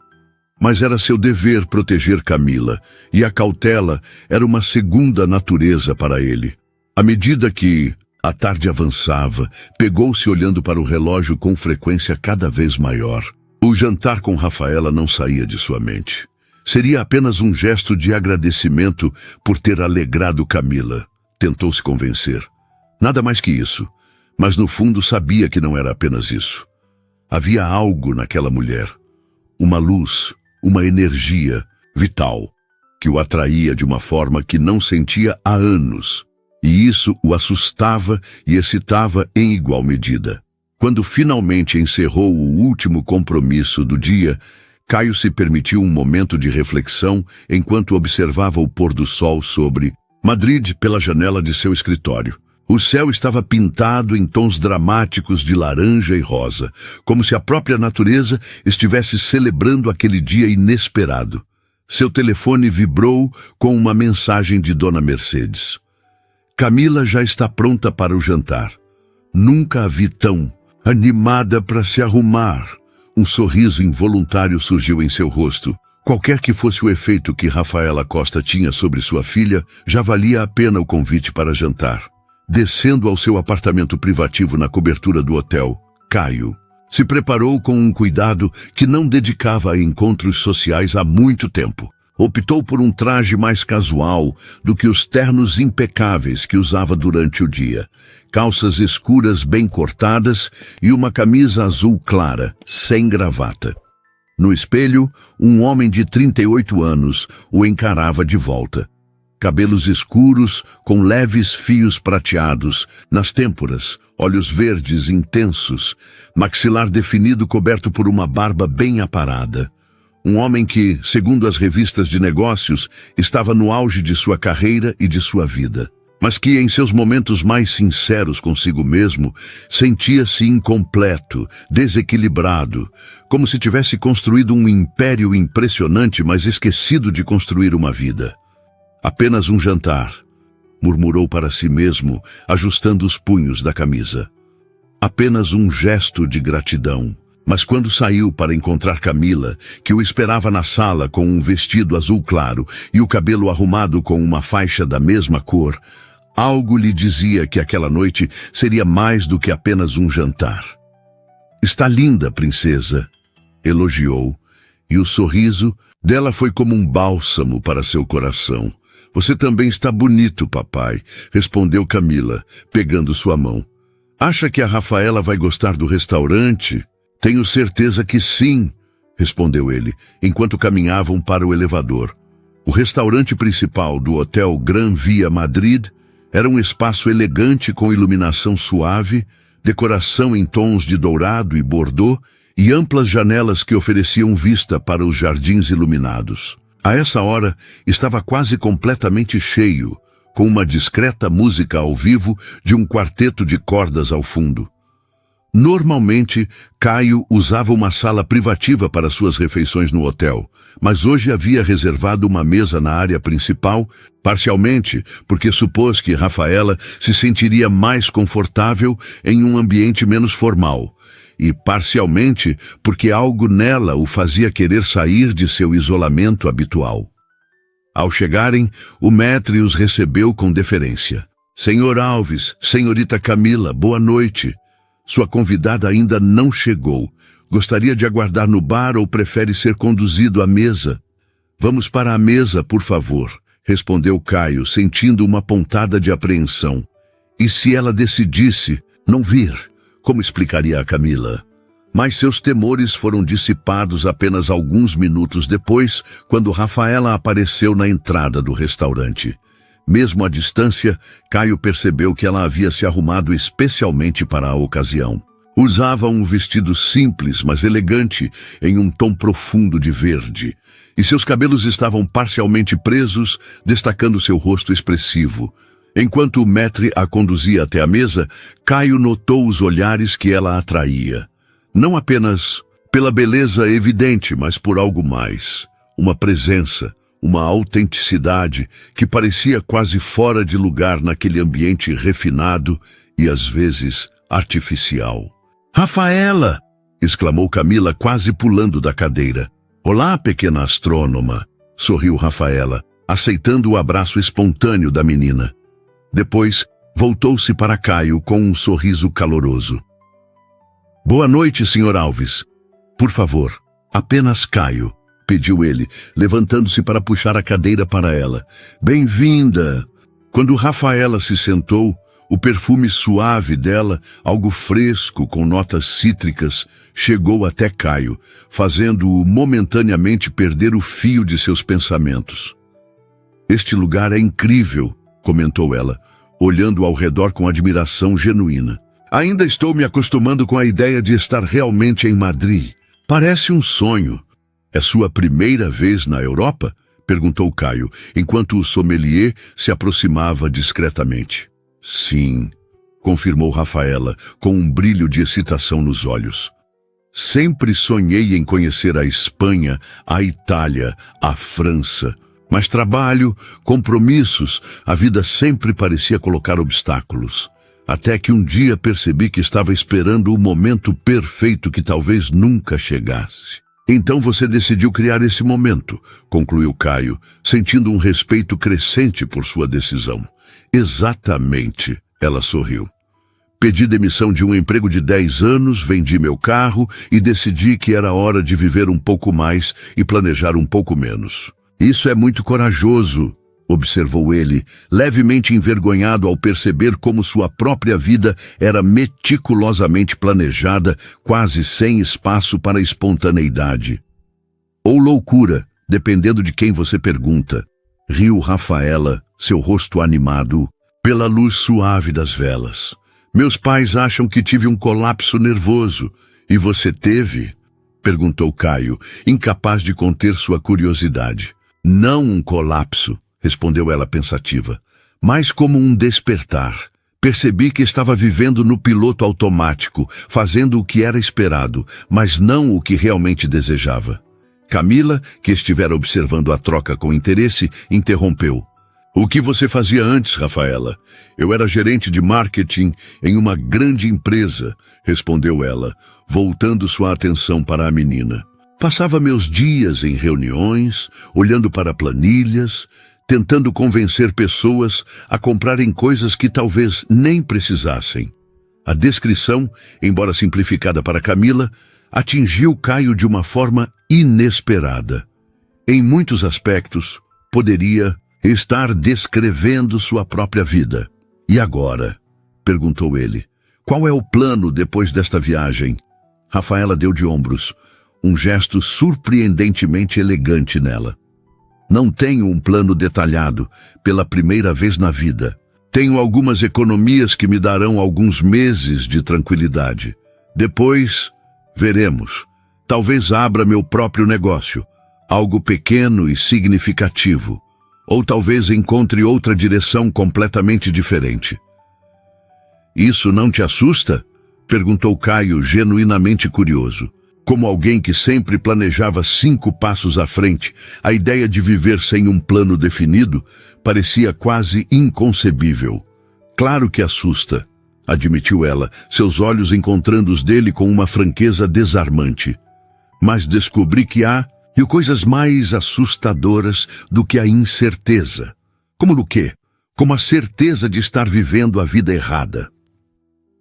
Mas era seu dever proteger Camila, e a cautela era uma segunda natureza para ele. À medida que a tarde avançava, pegou-se olhando para o relógio com frequência cada vez maior. O jantar com Rafaela não saía de sua mente. Seria apenas um gesto de agradecimento por ter alegrado Camila. Tentou se convencer. Nada mais que isso, mas no fundo sabia que não era apenas isso. Havia algo naquela mulher, uma luz, uma energia vital, que o atraía de uma forma que não sentia há anos, e isso o assustava e excitava em igual medida. Quando finalmente encerrou o último compromisso do dia, Caio se permitiu um momento de reflexão enquanto observava o pôr do sol sobre Madrid pela janela de seu escritório. O céu estava pintado em tons dramáticos de laranja e rosa, como se a própria natureza estivesse celebrando aquele dia inesperado. Seu telefone vibrou com uma mensagem de Dona Mercedes. Camila já está pronta para o jantar. Nunca a vi tão animada para se arrumar. Um sorriso involuntário surgiu em seu rosto. Qualquer que fosse o efeito que Rafaela Costa tinha sobre sua filha, já valia a pena o convite para jantar. Descendo ao seu apartamento privativo na cobertura do hotel, Caio se preparou com um cuidado que não dedicava a encontros sociais há muito tempo. Optou por um traje mais casual do que os ternos impecáveis que usava durante o dia. Calças escuras bem cortadas e uma camisa azul clara, sem gravata. No espelho, um homem de 38 anos o encarava de volta. Cabelos escuros com leves fios prateados nas têmporas, olhos verdes intensos, maxilar definido coberto por uma barba bem aparada. Um homem que, segundo as revistas de negócios, estava no auge de sua carreira e de sua vida, mas que em seus momentos mais sinceros consigo mesmo, sentia-se incompleto, desequilibrado, como se tivesse construído um império impressionante, mas esquecido de construir uma vida. Apenas um jantar, murmurou para si mesmo, ajustando os punhos da camisa. Apenas um gesto de gratidão. Mas quando saiu para encontrar Camila, que o esperava na sala com um vestido azul claro e o cabelo arrumado com uma faixa da mesma cor, algo lhe dizia que aquela noite seria mais do que apenas um jantar. Está linda, princesa, elogiou, e o sorriso dela foi como um bálsamo para seu coração. Você também está bonito, papai, respondeu Camila, pegando sua mão. Acha que a Rafaela vai gostar do restaurante? Tenho certeza que sim, respondeu ele, enquanto caminhavam para o elevador. O restaurante principal do Hotel Gran Via Madrid era um espaço elegante com iluminação suave, decoração em tons de dourado e bordô e amplas janelas que ofereciam vista para os jardins iluminados. A essa hora, estava quase completamente cheio, com uma discreta música ao vivo de um quarteto de cordas ao fundo. Normalmente, Caio usava uma sala privativa para suas refeições no hotel, mas hoje havia reservado uma mesa na área principal, parcialmente porque supôs que Rafaela se sentiria mais confortável em um ambiente menos formal, e parcialmente porque algo nela o fazia querer sair de seu isolamento habitual. Ao chegarem, o maître os recebeu com deferência. Senhor Alves, senhorita Camila, boa noite. Sua convidada ainda não chegou. Gostaria de aguardar no bar ou prefere ser conduzido à mesa? Vamos para a mesa, por favor, respondeu Caio, sentindo uma pontada de apreensão. E se ela decidisse não vir, como explicaria a Camila? Mas seus temores foram dissipados apenas alguns minutos depois, quando Rafaela apareceu na entrada do restaurante. Mesmo à distância, Caio percebeu que ela havia se arrumado especialmente para a ocasião. Usava um vestido simples, mas elegante, em um tom profundo de verde, e seus cabelos estavam parcialmente presos, destacando seu rosto expressivo. Enquanto o maître a conduzia até a mesa, Caio notou os olhares que ela atraía. Não apenas pela beleza evidente, mas por algo mais. Uma presença, uma autenticidade que parecia quase fora de lugar naquele ambiente refinado e, às vezes, artificial. «Rafaela!» exclamou Camila, quase pulando da cadeira. «Olá, pequena astrônoma!» sorriu Rafaela, aceitando o abraço espontâneo da menina. Depois, voltou-se para Caio com um sorriso caloroso. «Boa noite, Sr. Alves. Por favor, apenas Caio», pediu ele, levantando-se para puxar a cadeira para ela. «Bem-vinda!» Quando Rafaela se sentou, o perfume suave dela, algo fresco com notas cítricas, chegou até Caio, fazendo-o momentaneamente perder o fio de seus pensamentos. «Este lugar é incrível», comentou ela, olhando ao redor com admiração genuína. «Ainda estou me acostumando com a ideia de estar realmente em Madrid. Parece um sonho. É sua primeira vez na Europa?» perguntou Caio, enquanto o sommelier se aproximava discretamente. «Sim», confirmou Rafaela, com um brilho de excitação nos olhos. «Sempre sonhei em conhecer a Espanha, a Itália, a França. Mas trabalho, compromissos, a vida sempre parecia colocar obstáculos. Até que um dia percebi que estava esperando o momento perfeito que talvez nunca chegasse. Então você decidiu criar esse momento», concluiu Caio, sentindo um respeito crescente por sua decisão. «Exatamente», ela sorriu. «Pedi demissão de um emprego de 10 anos, vendi meu carro e decidi que era hora de viver um pouco mais e planejar um pouco menos. Isso é muito corajoso», observou ele, levemente envergonhado ao perceber como sua própria vida era meticulosamente planejada, quase sem espaço para espontaneidade. «Ou loucura, dependendo de quem você pergunta», riu Rafaela, seu rosto animado, pela luz suave das velas. «Meus pais acham que tive um colapso nervoso. E você teve?» perguntou Caio, incapaz de conter sua curiosidade. «Não um colapso», respondeu ela pensativa, «mas como um despertar. Percebi que estava vivendo no piloto automático, fazendo o que era esperado, mas não o que realmente desejava». Camila, que estivera observando a troca com interesse, interrompeu. «O que você fazia antes, Rafaela?» «Eu era gerente de marketing em uma grande empresa», respondeu ela, voltando sua atenção para a menina. «Passava meus dias em reuniões, olhando para planilhas, tentando convencer pessoas a comprarem coisas que talvez nem precisassem». A descrição, embora simplificada para Camila, atingiu Caio de uma forma inesperada. Em muitos aspectos, poderia estar descrevendo sua própria vida. E agora? Perguntou ele. Qual é o plano depois desta viagem? Rafaela deu de ombros, um gesto surpreendentemente elegante nela. Não tenho um plano detalhado, pela primeira vez na vida. Tenho algumas economias que me darão alguns meses de tranquilidade. Depois, veremos. Talvez abra meu próprio negócio, algo pequeno e significativo. Ou talvez encontre outra direção completamente diferente. Isso não te assusta? Perguntou Caio, genuinamente curioso. Como alguém que sempre planejava 5 passos à frente, a ideia de viver sem um plano definido parecia quase inconcebível. Claro que assusta, admitiu ela, seus olhos encontrando os dele com uma franqueza desarmante. Mas descobri que há coisas mais assustadoras do que a incerteza. Como no quê? Como a certeza de estar vivendo a vida errada.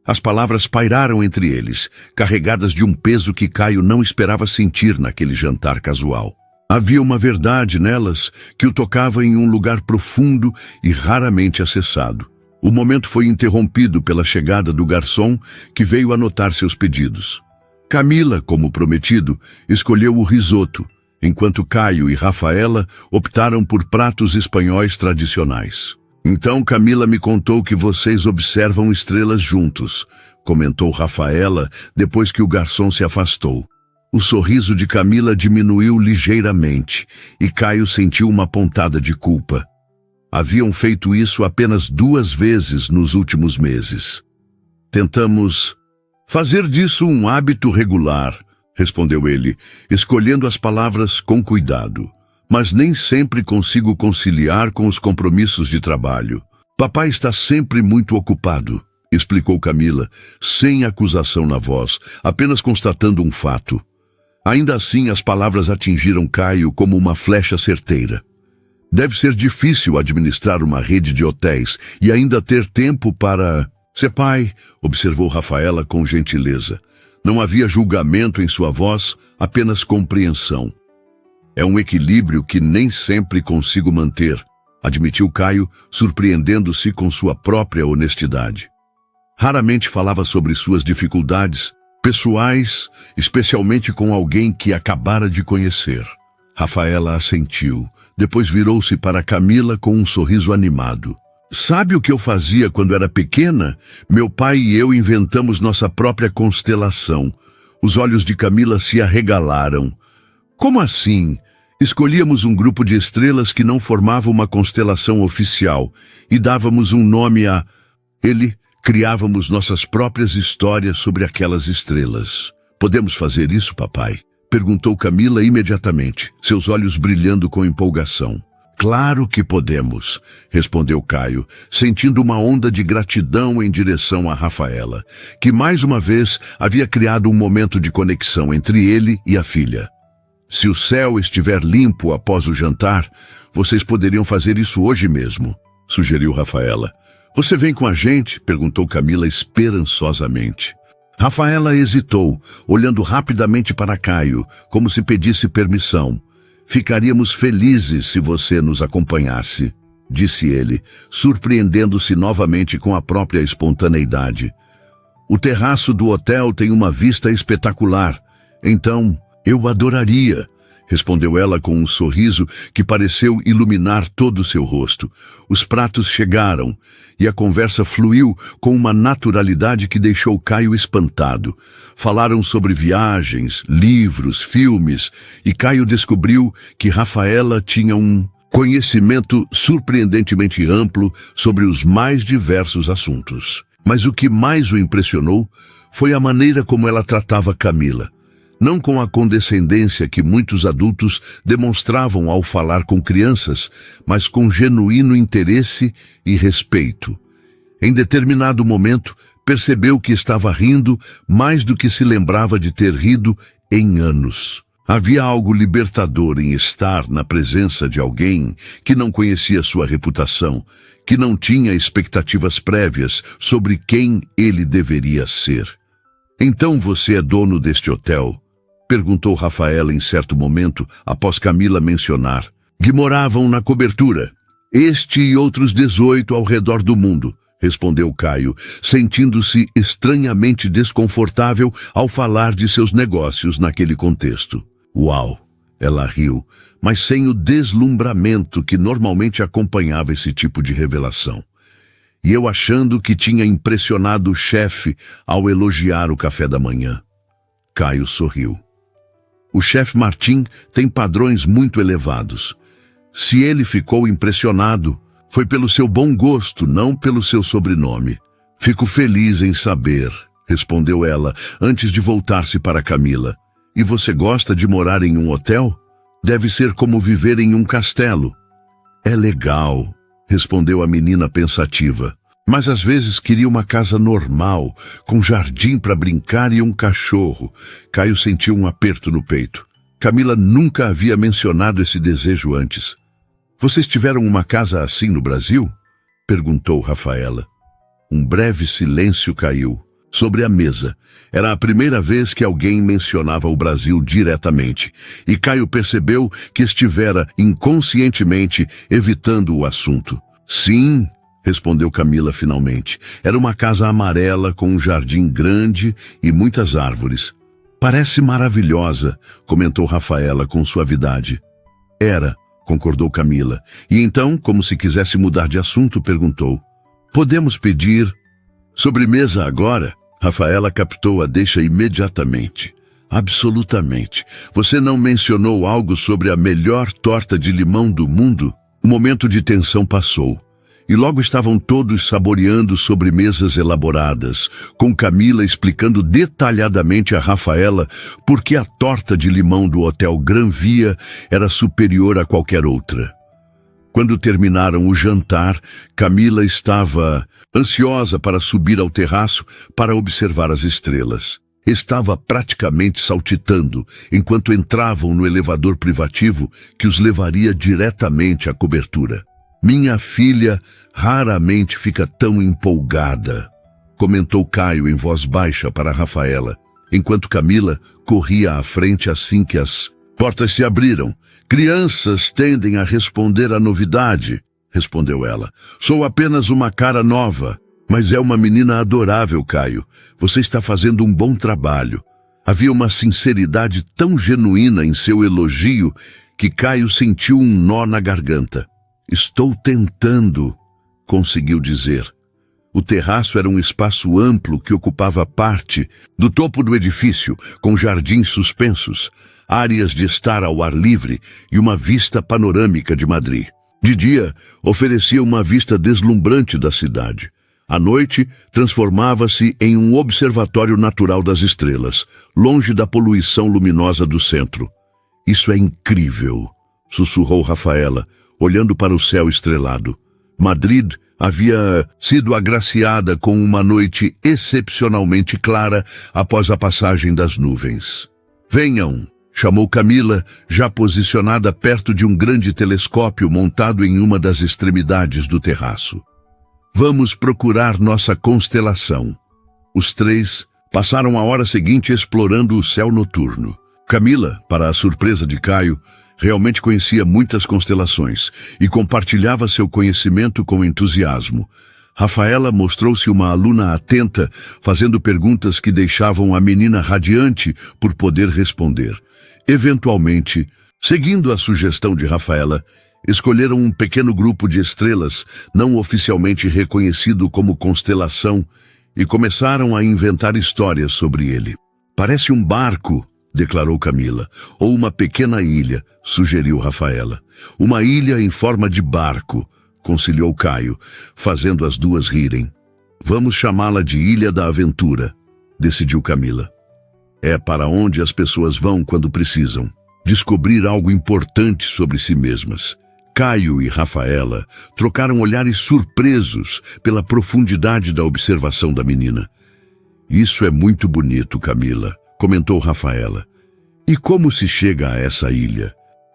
As palavras pairaram entre eles, carregadas de um peso que Caio não esperava sentir naquele jantar casual. Havia uma verdade nelas que o tocava em um lugar profundo e raramente acessado. O momento foi interrompido pela chegada do garçom, que veio anotar seus pedidos. Camila, como prometido, escolheu o risoto, enquanto Caio e Rafaela optaram por pratos espanhóis tradicionais. Então Camila me contou que vocês observam estrelas juntos, comentou Rafaela depois que o garçom se afastou. O sorriso de Camila diminuiu ligeiramente e Caio sentiu uma pontada de culpa. Haviam feito isso apenas 2 vezes nos últimos meses. Tentamos fazer disso um hábito regular, respondeu ele, escolhendo as palavras com cuidado. Mas nem sempre consigo conciliar com os compromissos de trabalho. Papai está sempre muito ocupado, explicou Camila, sem acusação na voz, apenas constatando um fato. Ainda assim, as palavras atingiram Caio como uma flecha certeira. Deve ser difícil administrar uma rede de hotéis e ainda ter tempo para... Ser pai, observou Rafaela com gentileza. Não havia julgamento em sua voz, apenas compreensão. É um equilíbrio que nem sempre consigo manter, admitiu Caio, surpreendendo-se com sua própria honestidade. Raramente falava sobre suas dificuldades pessoais, especialmente com alguém que acabara de conhecer. Rafaela assentiu, depois virou-se para Camila com um sorriso animado. Sabe o que eu fazia quando era pequena? Meu pai e eu inventamos nossa própria constelação. Os olhos de Camila se arregalaram. Como assim? Escolhíamos um grupo de estrelas que não formava uma constelação oficial e dávamos um nome a... Criávamos nossas próprias histórias sobre aquelas estrelas. Podemos fazer isso, papai? Perguntou Camila imediatamente, seus olhos brilhando com empolgação. Claro que podemos, respondeu Caio, sentindo uma onda de gratidão em direção a Rafaela, que mais uma vez havia criado um momento de conexão entre ele e a filha. Se o céu estiver limpo após o jantar, vocês poderiam fazer isso hoje mesmo, sugeriu Rafaela. Você vem com a gente? Perguntou Camila esperançosamente. Rafaela hesitou, olhando rapidamente para Caio, como se pedisse permissão. Ficaríamos felizes se você nos acompanhasse, disse ele, surpreendendo-se novamente com a própria espontaneidade. O terraço do hotel tem uma vista espetacular, então... Eu adoraria, respondeu ela com um sorriso que pareceu iluminar todo o seu rosto. Os pratos chegaram e a conversa fluiu com uma naturalidade que deixou Caio espantado. Falaram sobre viagens, livros, filmes, e Caio descobriu que Rafaela tinha um conhecimento surpreendentemente amplo sobre os mais diversos assuntos. Mas o que mais o impressionou foi a maneira como ela tratava Camila. Não com a condescendência que muitos adultos demonstravam ao falar com crianças, mas com genuíno interesse e respeito. Em determinado momento, percebeu que estava rindo mais do que se lembrava de ter rido em anos. Havia algo libertador em estar na presença de alguém que não conhecia sua reputação, que não tinha expectativas prévias sobre quem ele deveria ser. Então você é dono deste hotel? Perguntou Rafaela em certo momento, após Camila mencionar que moravam na cobertura. Este e outros 18 ao redor do mundo, respondeu Caio, sentindo-se estranhamente desconfortável ao falar de seus negócios naquele contexto. Uau! Ela riu, mas sem o deslumbramento que normalmente acompanhava esse tipo de revelação. E eu achando que tinha impressionado o chefe ao elogiar o café da manhã. Caio sorriu. O chefe Martim tem padrões muito elevados. Se ele ficou impressionado, foi pelo seu bom gosto, não pelo seu sobrenome. Fico feliz em saber, respondeu ela, antes de voltar-se para Camila. E você gosta de morar em um hotel? Deve ser como viver em um castelo. É legal, respondeu a menina pensativa. Mas às vezes queria uma casa normal, com jardim para brincar e um cachorro. Caio sentiu um aperto no peito. Camila nunca havia mencionado esse desejo antes. Vocês tiveram uma casa assim no Brasil? Perguntou Rafaela. Um breve silêncio caiu sobre a mesa. Era a primeira vez que alguém mencionava o Brasil diretamente, e Caio percebeu que estivera inconscientemente evitando o assunto. Sim, respondeu Camila finalmente. Era uma casa amarela com um jardim grande e muitas árvores. Parece maravilhosa, comentou Rafaela com suavidade. Era, concordou Camila. E então, como se quisesse mudar de assunto, perguntou. Podemos pedir sobremesa agora? Rafaela captou a deixa imediatamente. Absolutamente. Você não mencionou algo sobre a melhor torta de limão do mundo? O momento de tensão passou. E logo estavam todos saboreando sobremesas elaboradas, com Camila explicando detalhadamente a Rafaela por que a torta de limão do Hotel Gran Via era superior a qualquer outra. Quando terminaram o jantar, Camila estava ansiosa para subir ao terraço para observar as estrelas. Estava praticamente saltitando enquanto entravam no elevador privativo que os levaria diretamente à cobertura. Minha filha raramente fica tão empolgada, comentou Caio em voz baixa para Rafaela, enquanto Camila corria à frente assim que as portas se abriram. Crianças tendem a responder à novidade, respondeu ela. Sou apenas uma cara nova, mas é uma menina adorável, Caio. Você está fazendo um bom trabalho. Havia uma sinceridade tão genuína em seu elogio que Caio sentiu um nó na garganta. Estou tentando, conseguiu dizer. O terraço era um espaço amplo que ocupava parte do topo do edifício, com jardins suspensos, áreas de estar ao ar livre e uma vista panorâmica de Madrid. De dia, oferecia uma vista deslumbrante da cidade. À noite, transformava-se em um observatório natural das estrelas, longe da poluição luminosa do centro. Isso é incrível, sussurrou Rafaela, olhando para o céu estrelado. Madrid havia sido agraciada com uma noite excepcionalmente clara após a passagem das nuvens. Venham, chamou Camila, já posicionada perto de um grande telescópio montado em uma das extremidades do terraço. Vamos procurar nossa constelação. Os três passaram a hora seguinte explorando o céu noturno. Camila, para a surpresa de Caio, realmente conhecia muitas constelações e compartilhava seu conhecimento com entusiasmo. Rafaela mostrou-se uma aluna atenta, fazendo perguntas que deixavam a menina radiante por poder responder. Eventualmente, seguindo a sugestão de Rafaela, escolheram um pequeno grupo de estrelas, não oficialmente reconhecido como constelação, e começaram a inventar histórias sobre ele. Parece um barco, declarou Camila. Ou uma pequena ilha, sugeriu Rafaela. Uma ilha em forma de barco, conciliou Caio, fazendo as duas rirem. Vamos chamá-la de Ilha da Aventura, decidiu Camila. É para onde as pessoas vão quando precisam descobrir algo importante sobre si mesmas. Caio e Rafaela trocaram olhares surpresos pela profundidade da observação da menina. Isso é muito bonito, Camila, comentou Rafaela. E como se chega a essa ilha?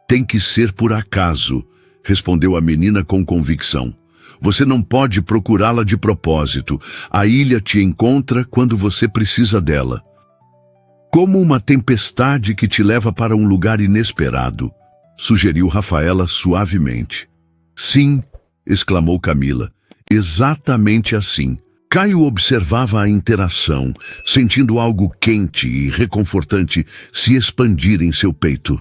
Tem que ser por acaso, respondeu a menina com convicção. Você não pode procurá-la de propósito. A ilha te encontra quando você precisa dela. Como uma tempestade que te leva para um lugar inesperado, sugeriu Rafaela suavemente. Sim, exclamou Camila, exatamente assim. Caio observava a interação, sentindo algo quente e reconfortante se expandir em seu peito.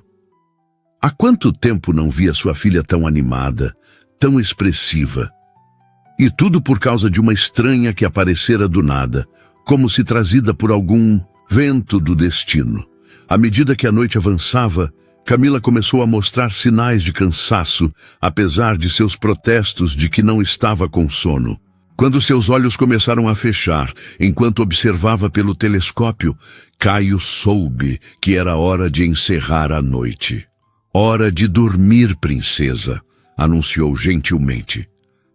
Há quanto tempo não via sua filha tão animada, tão expressiva? E tudo por causa de uma estranha que aparecera do nada, como se trazida por algum vento do destino. À medida que a noite avançava, Camila começou a mostrar sinais de cansaço, apesar de seus protestos de que não estava com sono. Quando seus olhos começaram a fechar, enquanto observava pelo telescópio, Caio soube que era hora de encerrar a noite. Hora de dormir, princesa, anunciou gentilmente.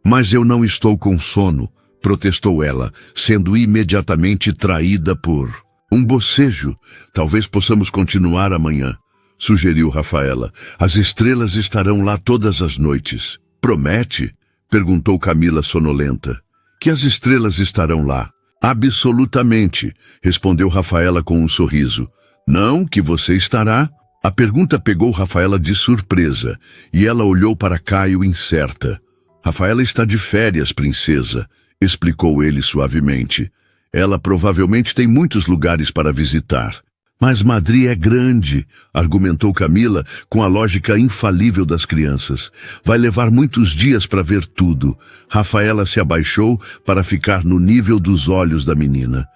Mas eu não estou com sono, protestou ela, sendo imediatamente traída por um bocejo. Talvez possamos continuar amanhã, sugeriu Rafaela. As estrelas estarão lá todas as noites. Promete? Perguntou Camila sonolenta. Que as estrelas estarão lá? Absolutamente, respondeu Rafaela com um sorriso. Não que você estará? A pergunta pegou Rafaela de surpresa, e ela olhou para Caio incerta. Rafaela está de férias, princesa, explicou ele suavemente. Ela provavelmente tem muitos lugares para visitar. Mas Madrid é grande, argumentou Camila com a lógica infalível das crianças. Vai levar muitos dias para ver tudo. Rafaela se abaixou para ficar no nível dos olhos da menina.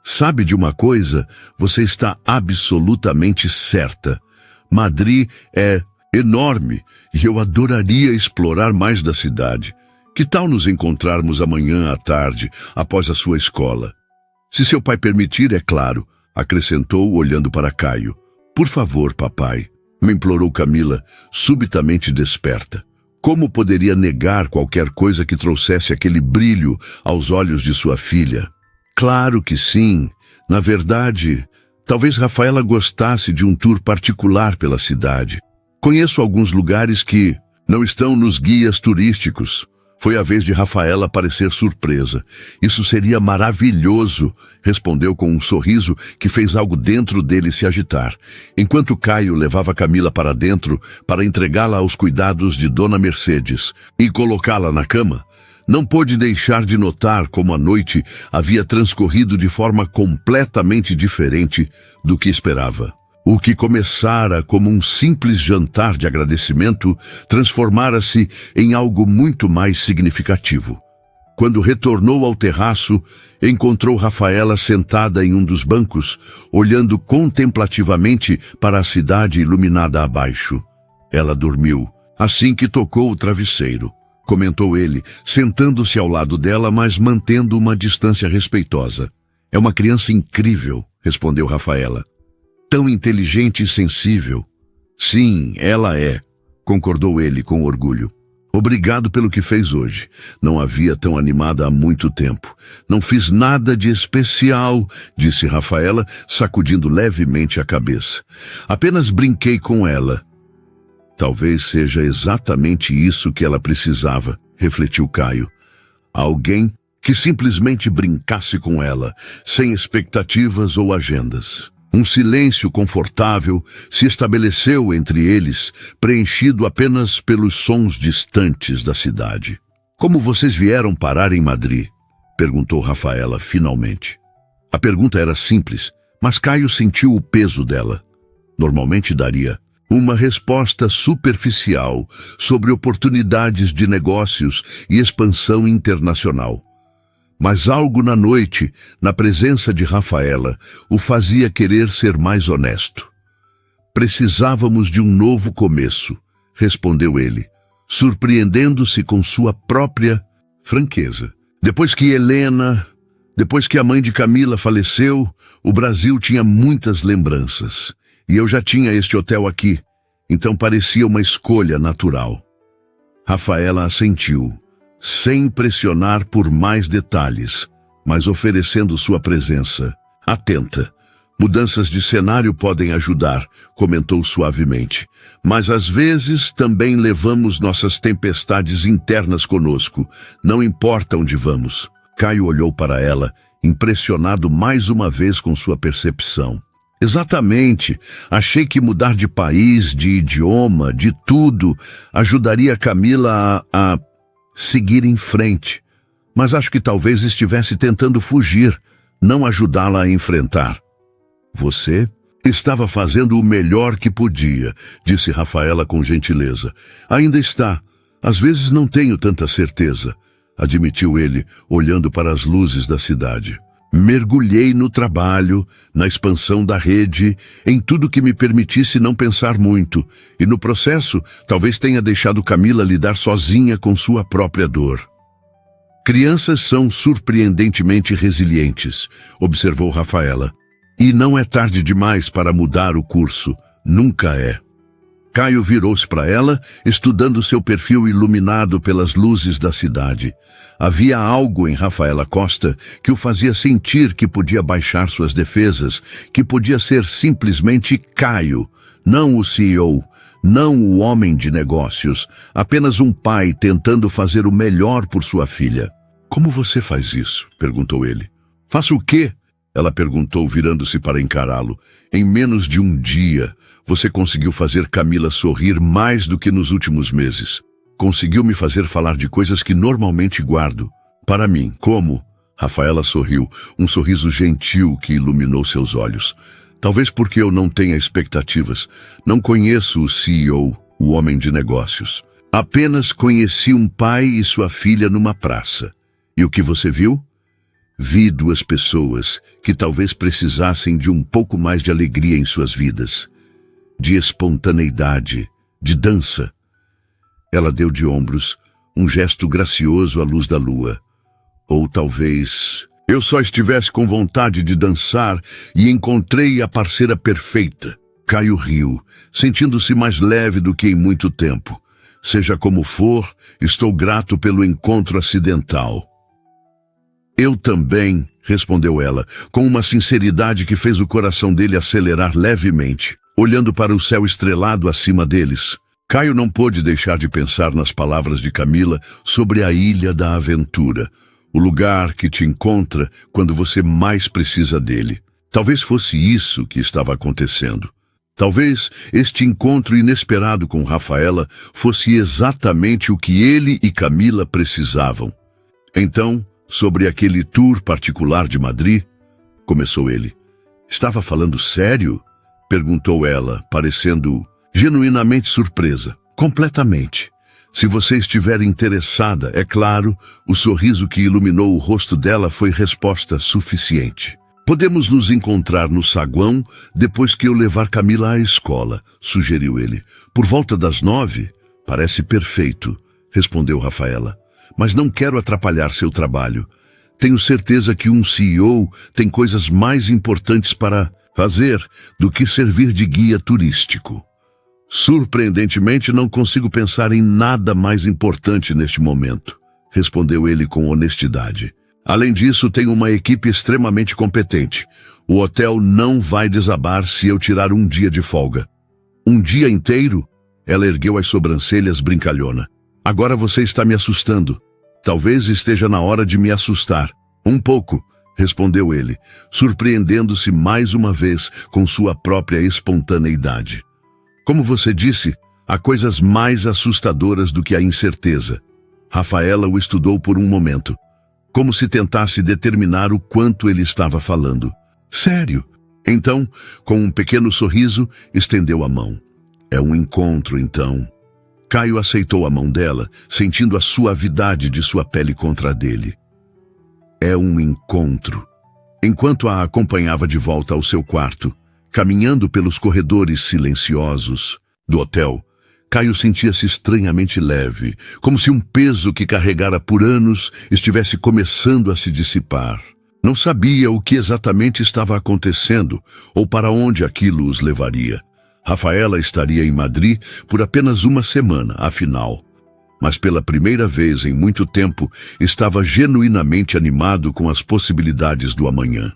Sabe de uma coisa? Você está absolutamente certa. Madrid é enorme e eu adoraria explorar mais da cidade. Que tal nos encontrarmos amanhã à tarde, após a sua escola? Se seu pai permitir, é claro, acrescentou olhando para Caio. Por favor, papai, me implorou Camila, subitamente desperta. Como poderia negar qualquer coisa que trouxesse aquele brilho aos olhos de sua filha? Claro que sim. Na verdade, talvez Rafaela gostasse de um tour particular pela cidade. Conheço alguns lugares que não estão nos guias turísticos. Foi a vez de Rafaela parecer surpresa. Isso seria maravilhoso, respondeu com um sorriso que fez algo dentro dele se agitar. Enquanto Caio levava Camila para dentro para entregá-la aos cuidados de Dona Mercedes e colocá-la na cama, não pôde deixar de notar como a noite havia transcorrido de forma completamente diferente do que esperava. O que começara como um simples jantar de agradecimento transformara-se em algo muito mais significativo. Quando retornou ao terraço, encontrou Rafaela sentada em um dos bancos, olhando contemplativamente para a cidade iluminada abaixo. Ela dormiu assim que tocou o travesseiro, comentou ele, sentando-se ao lado dela, mas mantendo uma distância respeitosa. É uma criança incrível, respondeu Rafaela. Tão inteligente e sensível. Sim, ela é, concordou ele com orgulho. Obrigado pelo que fez hoje. Não a via tão animada há muito tempo. Não fiz nada de especial, disse Rafaela, sacudindo levemente a cabeça. Apenas brinquei com ela. Talvez seja exatamente isso que ela precisava, refletiu Caio. Alguém que simplesmente brincasse com ela, sem expectativas ou agendas. Um silêncio confortável se estabeleceu entre eles, preenchido apenas pelos sons distantes da cidade. Como vocês vieram parar em Madrid? Perguntou Rafaela finalmente. A pergunta era simples, mas Caio sentiu o peso dela. Normalmente daria uma resposta superficial sobre oportunidades de negócios e expansão internacional. Mas algo na noite, na presença de Rafaela, o fazia querer ser mais honesto. Precisávamos de um novo começo, respondeu ele, surpreendendo-se com sua própria franqueza. Depois que a mãe de Camila faleceu, o Brasil tinha muitas lembranças. E eu já tinha este hotel aqui, então parecia uma escolha natural. Rafaela assentiu, sem pressionar por mais detalhes, mas oferecendo sua presença. Atenta. Mudanças de cenário podem ajudar, comentou suavemente. Mas às vezes também levamos nossas tempestades internas conosco. Não importa onde vamos. Caio olhou para ela, impressionado mais uma vez com sua percepção. Exatamente. Achei que mudar de país, de idioma, de tudo, ajudaria Camila a seguir em frente. Mas acho que talvez estivesse tentando fugir, não ajudá-la a enfrentar. Você estava fazendo o melhor que podia, disse Rafaela com gentileza. Ainda está. Às vezes não tenho tanta certeza, admitiu ele, olhando para as luzes da cidade. Mergulhei no trabalho, na expansão da rede, em tudo que me permitisse não pensar muito, e no processo talvez tenha deixado Camila lidar sozinha com sua própria dor. Crianças são surpreendentemente resilientes, observou Rafaela. E não é tarde demais para mudar o curso, nunca é. Caio virou-se para ela, estudando seu perfil iluminado pelas luzes da cidade. Havia algo em Rafaela Costa que o fazia sentir que podia baixar suas defesas, que podia ser simplesmente Caio, não o CEO, não o homem de negócios, apenas um pai tentando fazer o melhor por sua filha. Como você faz isso? Perguntou ele. Faço o quê? Ela perguntou, virando-se para encará-lo. Em menos de um dia, você conseguiu fazer Camila sorrir mais do que nos últimos meses. Conseguiu me fazer falar de coisas que normalmente guardo. Para mim, como? Rafaela sorriu, um sorriso gentil que iluminou seus olhos. Talvez porque eu não tenha expectativas. Não conheço o CEO, o homem de negócios. Apenas conheci um pai e sua filha numa praça. E o que você viu? Vi duas pessoas que talvez precisassem de um pouco mais de alegria em suas vidas. De espontaneidade, de dança. Ela deu de ombros, um gesto gracioso à luz da lua. Ou talvez eu só estivesse com vontade de dançar e encontrei a parceira perfeita. Caio riu, sentindo-se mais leve do que em muito tempo. Seja como for, estou grato pelo encontro acidental. Eu também, respondeu ela, com uma sinceridade que fez o coração dele acelerar levemente, olhando para o céu estrelado acima deles. Caio não pôde deixar de pensar nas palavras de Camila sobre a Ilha da Aventura, o lugar que te encontra quando você mais precisa dele. Talvez fosse isso que estava acontecendo. Talvez este encontro inesperado com Rafaela fosse exatamente o que ele e Camila precisavam. Então, sobre aquele tour particular de Madrid, começou ele. Estava falando sério? Perguntou ela, parecendo genuinamente surpresa. Completamente. Se você estiver interessada, é claro, o sorriso que iluminou o rosto dela foi resposta suficiente. Podemos nos encontrar no saguão depois que eu levar Camila à escola, sugeriu ele. Por volta das 9? Parece perfeito, respondeu Rafaela. Mas não quero atrapalhar seu trabalho. Tenho certeza que um CEO tem coisas mais importantes para fazer do que servir de guia turístico. Surpreendentemente, não consigo pensar em nada mais importante neste momento, respondeu ele com honestidade. Além disso, tenho uma equipe extremamente competente. O hotel não vai desabar se eu tirar um dia de folga. Um dia inteiro? Ela ergueu as sobrancelhas brincalhona. Agora você está me assustando. Talvez esteja na hora de me assustar. Um pouco, respondeu ele, surpreendendo-se mais uma vez com sua própria espontaneidade. Como você disse, há coisas mais assustadoras do que a incerteza. Rafaela o estudou por um momento, como se tentasse determinar o quanto ele estava falando. Sério? Então, com um pequeno sorriso, estendeu a mão. É um encontro, então. Caio aceitou a mão dela, sentindo a suavidade de sua pele contra a dele. É um encontro. Enquanto a acompanhava de volta ao seu quarto, caminhando pelos corredores silenciosos do hotel, Caio sentia-se estranhamente leve, como se um peso que carregara por anos estivesse começando a se dissipar. Não sabia o que exatamente estava acontecendo ou para onde aquilo os levaria. Rafaela estaria em Madrid por apenas uma semana, afinal. Mas pela primeira vez em muito tempo, estava genuinamente animado com as possibilidades do amanhã.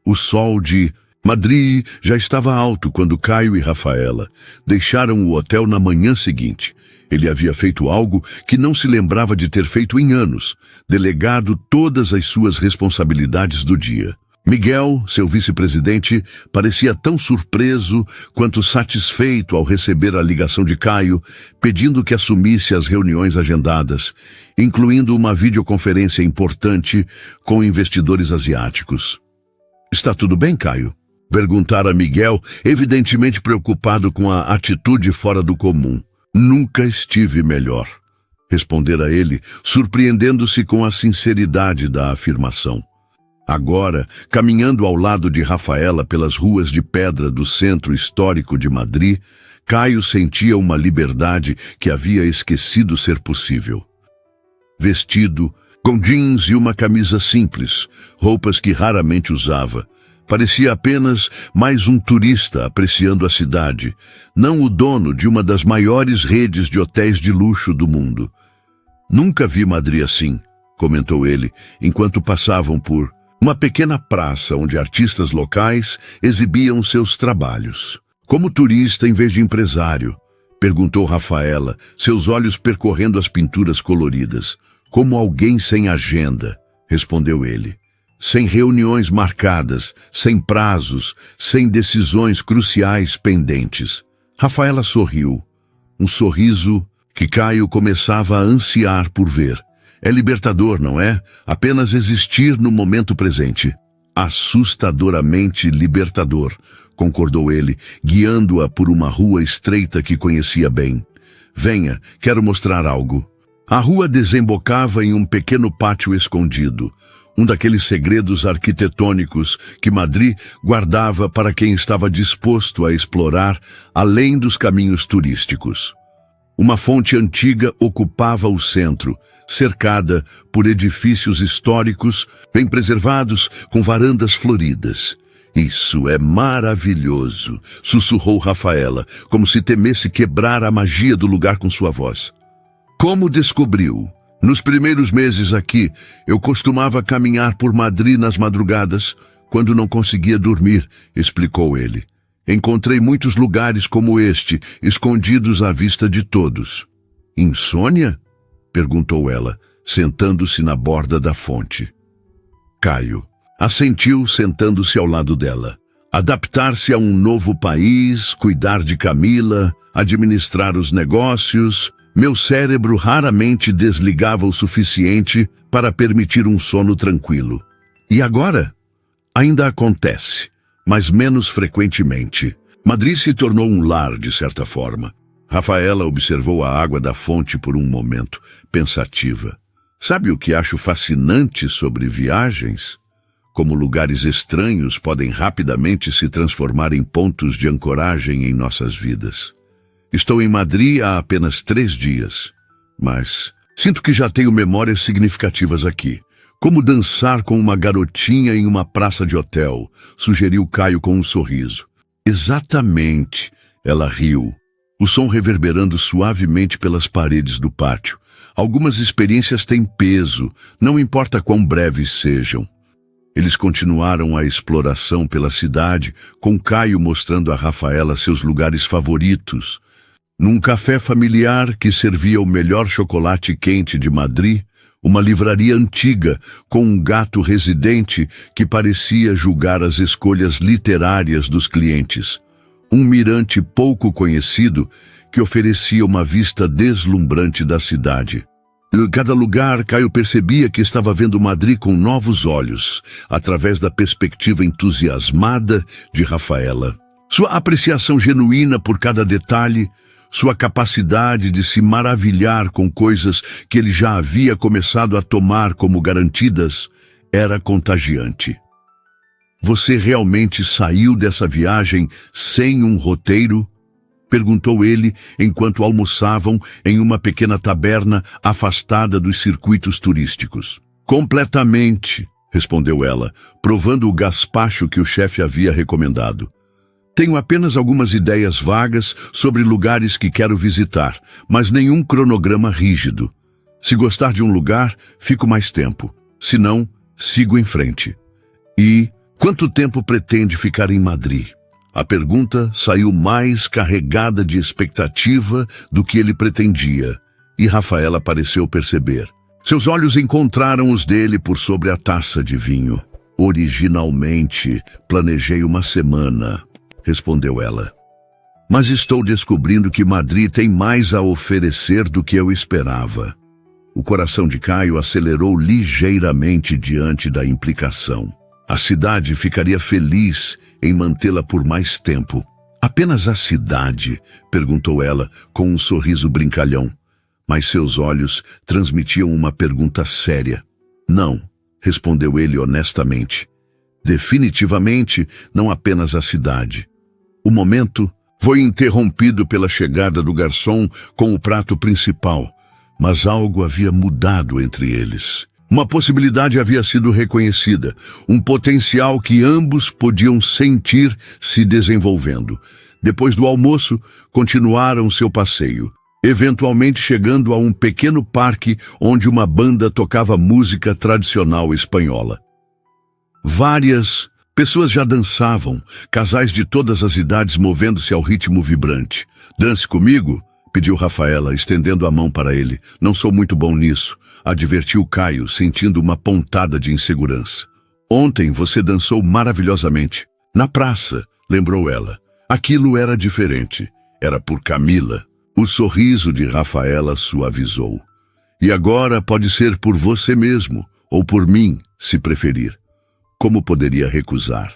O sol de Madrid já estava alto quando Caio e Rafaela deixaram o hotel na manhã seguinte. Ele havia feito algo que não se lembrava de ter feito em anos, delegado todas as suas responsabilidades do dia. Miguel, seu vice-presidente, parecia tão surpreso quanto satisfeito ao receber a ligação de Caio, pedindo que assumisse as reuniões agendadas, incluindo uma videoconferência importante com investidores asiáticos. "Está tudo bem, Caio?" perguntara Miguel, evidentemente preocupado com a atitude fora do comum. "Nunca estive melhor", respondera ele, surpreendendo-se com a sinceridade da afirmação. Agora, caminhando ao lado de Rafaela pelas ruas de pedra do centro histórico de Madrid, Caio sentia uma liberdade que havia esquecido ser possível. Vestido, com jeans e uma camisa simples, roupas que raramente usava, parecia apenas mais um turista apreciando a cidade, não o dono de uma das maiores redes de hotéis de luxo do mundo. "Nunca vi Madrid assim", comentou ele, enquanto passavam por uma pequena praça onde artistas locais exibiam seus trabalhos. "Como turista em vez de empresário?", perguntou Rafaela, seus olhos percorrendo as pinturas coloridas. "Como alguém sem agenda", respondeu ele. "Sem reuniões marcadas, sem prazos, sem decisões cruciais pendentes." Rafaela sorriu, um sorriso que Caio começava a ansiar por ver. "É libertador, não é? Apenas existir no momento presente." "Assustadoramente libertador", concordou ele, guiando-a por uma rua estreita que conhecia bem. "Venha, quero mostrar algo." A rua desembocava em um pequeno pátio escondido, um daqueles segredos arquitetônicos que Madrid guardava para quem estava disposto a explorar além dos caminhos turísticos. Uma fonte antiga ocupava o centro, cercada por edifícios históricos, bem preservados, com varandas floridas. "Isso é maravilhoso", sussurrou Rafaela, como se temesse quebrar a magia do lugar com sua voz. "Como descobriu?" "Nos primeiros meses aqui, eu costumava caminhar por Madrid nas madrugadas, quando não conseguia dormir", explicou ele. "Encontrei muitos lugares como este, escondidos à vista de todos." "Insônia?" perguntou ela, sentando-se na borda da fonte. Caio assentiu, sentando-se ao lado dela. Adaptar-se a um novo país, cuidar de Camila, administrar os negócios. Meu cérebro raramente desligava o suficiente para permitir um sono tranquilo. E agora? Ainda acontece, mas menos frequentemente. Madrid se tornou um lar, de certa forma. Rafaela observou a água da fonte por um momento, pensativa. "Sabe o que acho fascinante sobre viagens? Como lugares estranhos podem rapidamente se transformar em pontos de ancoragem em nossas vidas. Estou em Madrid há apenas 3 dias, mas sinto que já tenho memórias significativas aqui. Como dançar com uma garotinha em uma praça de hotel", sugeriu Caio com um sorriso. "Exatamente", ela riu, o som reverberando suavemente pelas paredes do pátio. "Algumas experiências têm peso, não importa quão breves sejam." Eles continuaram a exploração pela cidade, com Caio mostrando a Rafaela seus lugares favoritos. Num café familiar que servia o melhor chocolate quente de Madrid, uma livraria antiga com um gato residente que parecia julgar as escolhas literárias dos clientes. Um mirante pouco conhecido que oferecia uma vista deslumbrante da cidade. Em cada lugar, Caio percebia que estava vendo Madrid com novos olhos, através da perspectiva entusiasmada de Rafaela. Sua apreciação genuína por cada detalhe, sua capacidade de se maravilhar com coisas que ele já havia começado a tomar como garantidas, era contagiante. "Você realmente saiu dessa viagem sem um roteiro?" perguntou ele enquanto almoçavam em uma pequena taberna afastada dos circuitos turísticos. "Completamente", respondeu ela, provando o gazpacho que o chefe havia recomendado. "Tenho apenas algumas ideias vagas sobre lugares que quero visitar, mas nenhum cronograma rígido. Se gostar de um lugar, fico mais tempo. Se não, sigo em frente." "E quanto tempo pretende ficar em Madrid?" A pergunta saiu mais carregada de expectativa do que ele pretendia, e Rafaela pareceu perceber. Seus olhos encontraram os dele por sobre a taça de vinho. Originalmente, planejei uma semana, respondeu ela. Mas estou descobrindo que Madrid tem mais a oferecer do que eu esperava. O coração de Caio acelerou ligeiramente diante da implicação. A cidade ficaria feliz em mantê-la por mais tempo. Apenas a cidade? Perguntou ela com um sorriso brincalhão. Mas seus olhos transmitiam uma pergunta séria. Não, respondeu ele honestamente. Definitivamente não apenas a cidade. O momento foi interrompido pela chegada do garçom com o prato principal, mas algo havia mudado entre eles. Uma possibilidade havia sido reconhecida, um potencial que ambos podiam sentir se desenvolvendo. Depois do almoço, continuaram seu passeio, eventualmente chegando a um pequeno parque onde uma banda tocava música tradicional espanhola. Várias pessoas já dançavam, casais de todas as idades movendo-se ao ritmo vibrante. Dance comigo? Pediu Rafaela, estendendo a mão para ele. Não sou muito bom nisso, advertiu Caio, sentindo uma pontada de insegurança. Ontem você dançou maravilhosamente. Na praça, lembrou ela. Aquilo era diferente. Era por Camila. O sorriso de Rafaela suavizou. E agora pode ser por você mesmo, ou por mim, se preferir. Como poderia recusar?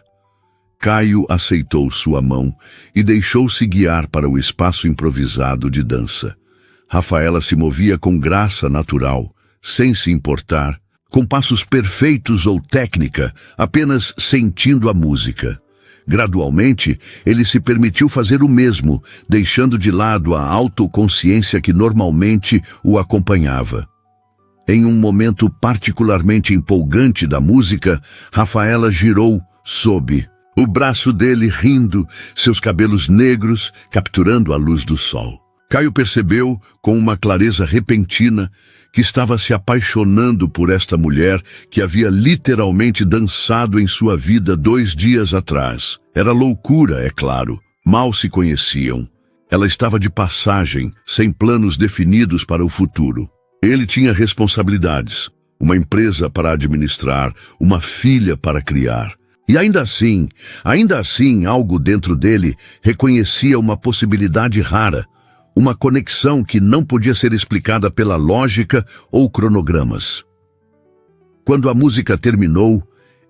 Caio aceitou sua mão e deixou-se guiar para o espaço improvisado de dança. Rafaela se movia com graça natural, sem se importar, com passos perfeitos ou técnica, apenas sentindo a música. Gradualmente, ele se permitiu fazer o mesmo, deixando de lado a autoconsciência que normalmente o acompanhava. Em um momento particularmente empolgante da música, Rafaela girou, sob o braço dele, rindo, seus cabelos negros capturando a luz do sol. Caio percebeu, com uma clareza repentina, que estava se apaixonando por esta mulher que havia literalmente dançado em sua vida 2 dias atrás. Era loucura, é claro. Mal se conheciam. Ela estava de passagem, sem planos definidos para o futuro. Ele tinha responsabilidades, uma empresa para administrar, uma filha para criar. E ainda assim, algo dentro dele reconhecia uma possibilidade rara, uma conexão que não podia ser explicada pela lógica ou cronogramas. Quando a música terminou,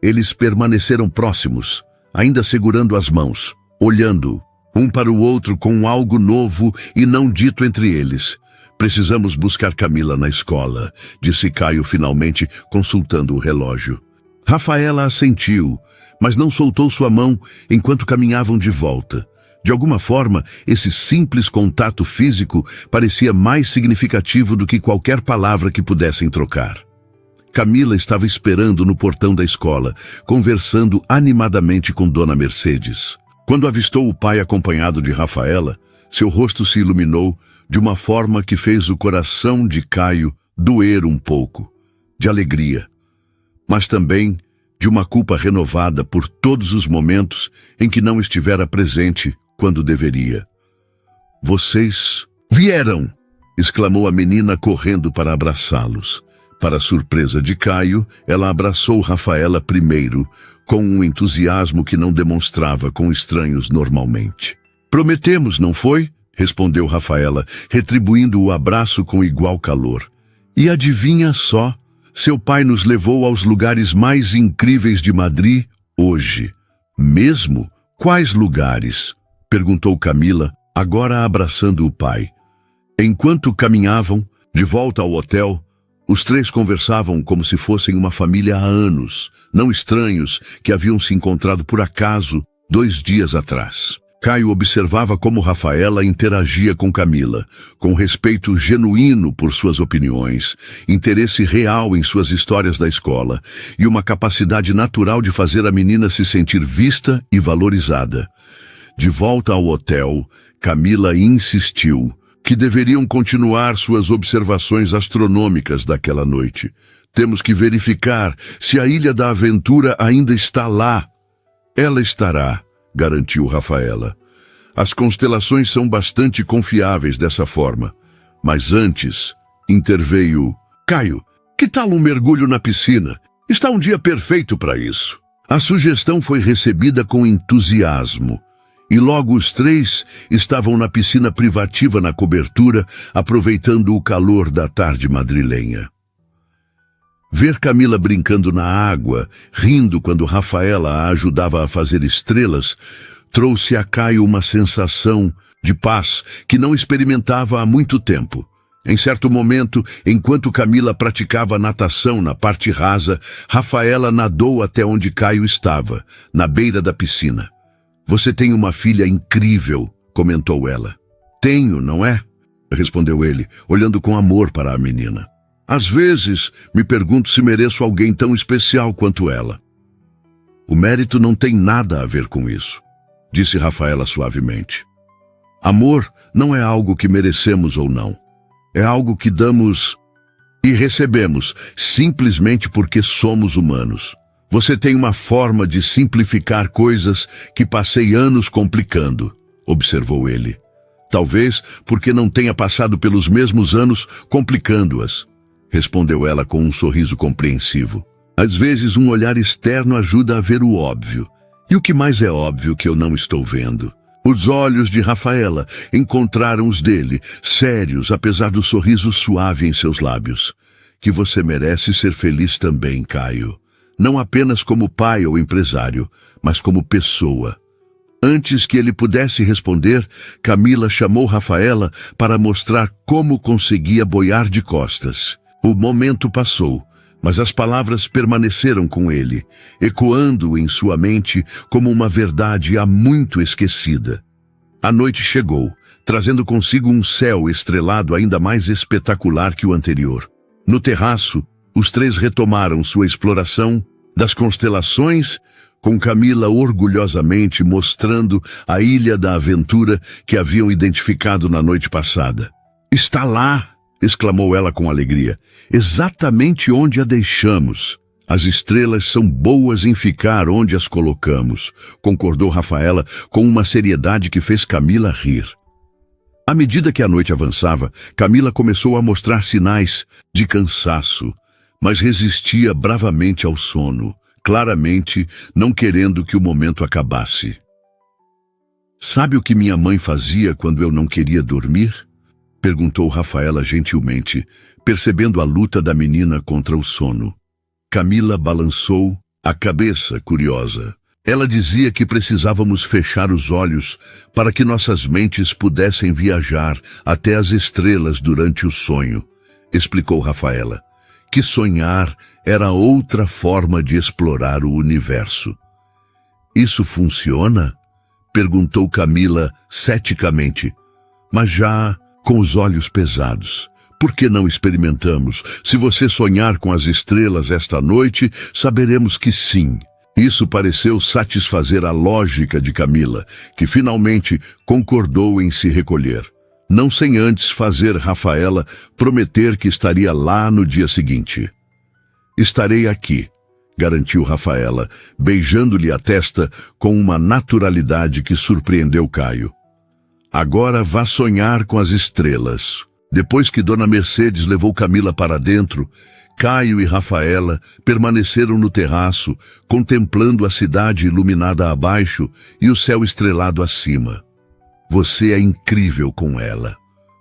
eles permaneceram próximos, ainda segurando as mãos, olhando um para o outro com algo novo e não dito entre eles. Precisamos buscar Camila na escola, disse Caio finalmente, consultando o relógio. Rafaela assentiu, mas não soltou sua mão enquanto caminhavam de volta. De alguma forma, esse simples contato físico parecia mais significativo do que qualquer palavra que pudessem trocar. Camila estava esperando no portão da escola, conversando animadamente com Dona Mercedes. Quando avistou o pai acompanhado de Rafaela, seu rosto se iluminou de uma forma que fez o coração de Caio doer um pouco, de alegria, mas também de uma culpa renovada por todos os momentos em que não estivera presente quando deveria. Vocês vieram! Exclamou a menina correndo para abraçá-los. Para a surpresa de Caio, ela abraçou Rafaela primeiro, com um entusiasmo que não demonstrava com estranhos normalmente. Prometemos, não foi? Respondeu Rafaela, retribuindo o abraço com igual calor. E adivinha só, seu pai nos levou aos lugares mais incríveis de Madrid hoje. Mesmo? Quais lugares? Perguntou Camila, agora abraçando o pai. Enquanto caminhavam, de volta ao hotel, os três conversavam como se fossem uma família há anos, não estranhos que haviam se encontrado por acaso 2 dias atrás. Caio observava como Rafaela interagia com Camila, com respeito genuíno por suas opiniões, interesse real em suas histórias da escola e uma capacidade natural de fazer a menina se sentir vista e valorizada. De volta ao hotel, Camila insistiu que deveriam continuar suas observações astronômicas daquela noite. Temos que verificar se a Ilha da Aventura ainda está lá. Ela estará, garantiu Rafaela. As constelações são bastante confiáveis dessa forma. Mas antes, interveio Caio. Que tal um mergulho na piscina? Está um dia perfeito para isso. A sugestão foi recebida com entusiasmo. E logo os três estavam na piscina privativa na cobertura, aproveitando o calor da tarde madrilenha. Ver Camila brincando na água, rindo quando Rafaela a ajudava a fazer estrelas, trouxe a Caio uma sensação de paz que não experimentava há muito tempo. Em certo momento, enquanto Camila praticava natação na parte rasa, Rafaela nadou até onde Caio estava, na beira da piscina. Você tem uma filha incrível, comentou ela. Tenho, não é? Respondeu ele, olhando com amor para a menina. Às vezes, me pergunto se mereço alguém tão especial quanto ela. O mérito não tem nada a ver com isso, disse Rafaela suavemente. Amor não é algo que merecemos ou não. É algo que damos e recebemos, simplesmente porque somos humanos. Você tem uma forma de simplificar coisas que passei anos complicando, observou ele. Talvez porque não tenha passado pelos mesmos anos complicando-as, respondeu ela com um sorriso compreensivo. Às vezes um olhar externo ajuda a ver o óbvio. E o que mais é óbvio que eu não estou vendo? Os olhos de Rafaela encontraram os dele, sérios, apesar do sorriso suave em seus lábios. Que você merece ser feliz também, Caio. Não apenas como pai ou empresário, mas como pessoa. Antes que ele pudesse responder, Camila chamou Rafaela para mostrar como conseguia boiar de costas. O momento passou, mas as palavras permaneceram com ele, ecoando em sua mente como uma verdade há muito esquecida. A noite chegou, trazendo consigo um céu estrelado ainda mais espetacular que o anterior. No terraço, os três retomaram sua exploração das constelações, com Camila orgulhosamente mostrando a Ilha da Aventura que haviam identificado na noite passada. Está lá! Exclamou ela com alegria. Exatamente onde a deixamos. As estrelas são boas em ficar onde as colocamos, concordou Rafaela com uma seriedade que fez Camila rir. À medida que a noite avançava, Camila começou a mostrar sinais de cansaço, mas resistia bravamente ao sono, claramente não querendo que o momento acabasse. Sabe o que minha mãe fazia quando eu não queria dormir? Perguntou Rafaela gentilmente, percebendo a luta da menina contra o sono. Camila balançou a cabeça, curiosa. Ela dizia que precisávamos fechar os olhos para que nossas mentes pudessem viajar até as estrelas durante o sonho, explicou Rafaela. Que sonhar era outra forma de explorar o universo. Isso funciona? Perguntou Camila ceticamente, mas já com os olhos pesados. Por que não experimentamos? Se você sonhar com as estrelas esta noite, saberemos que sim. Isso pareceu satisfazer a lógica de Camila, que finalmente concordou em se recolher. Não sem antes fazer Rafaela prometer que estaria lá no dia seguinte. Estarei aqui, garantiu Rafaela, beijando-lhe a testa com uma naturalidade que surpreendeu Caio. Agora vá sonhar com as estrelas. Depois que Dona Mercedes levou Camila para dentro, Caio e Rafaela permaneceram no terraço, contemplando a cidade iluminada abaixo e o céu estrelado acima. Você é incrível com ela,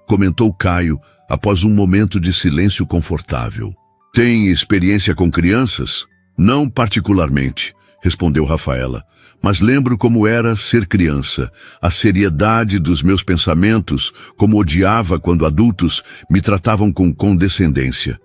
comentou Caio após um momento de silêncio confortável. Tem experiência com crianças? Não particularmente, respondeu Rafaela, mas lembro como era ser criança, a seriedade dos meus pensamentos, como odiava quando adultos me tratavam com condescendência.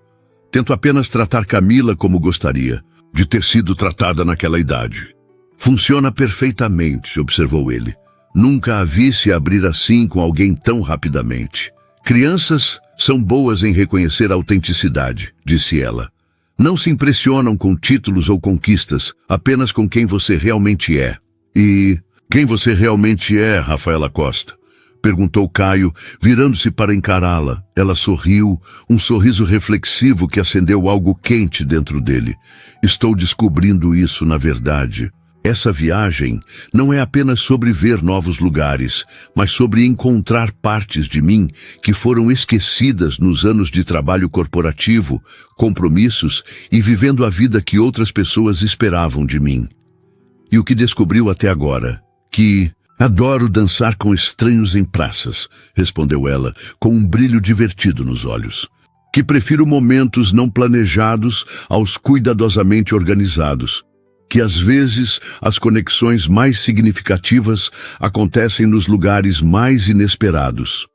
Tento apenas tratar Camila como gostaria de ter sido tratada naquela idade. Funciona perfeitamente, observou ele. Nunca a vi se abrir assim com alguém tão rapidamente. Crianças são boas em reconhecer a autenticidade, disse ela. Não se impressionam com títulos ou conquistas, apenas com quem você realmente é. E quem você realmente é, Rafaela Costa? Perguntou Caio, virando-se para encará-la. Ela sorriu, um sorriso reflexivo que acendeu algo quente dentro dele. Estou descobrindo isso, na verdade. Essa viagem não é apenas sobre ver novos lugares, mas sobre encontrar partes de mim que foram esquecidas nos anos de trabalho corporativo, compromissos e vivendo a vida que outras pessoas esperavam de mim. E o que descobriu até agora? Que adoro dançar com estranhos em praças, respondeu ela, com um brilho divertido nos olhos. Que prefiro momentos não planejados aos cuidadosamente organizados. Que às vezes as conexões mais significativas acontecem nos lugares mais inesperados.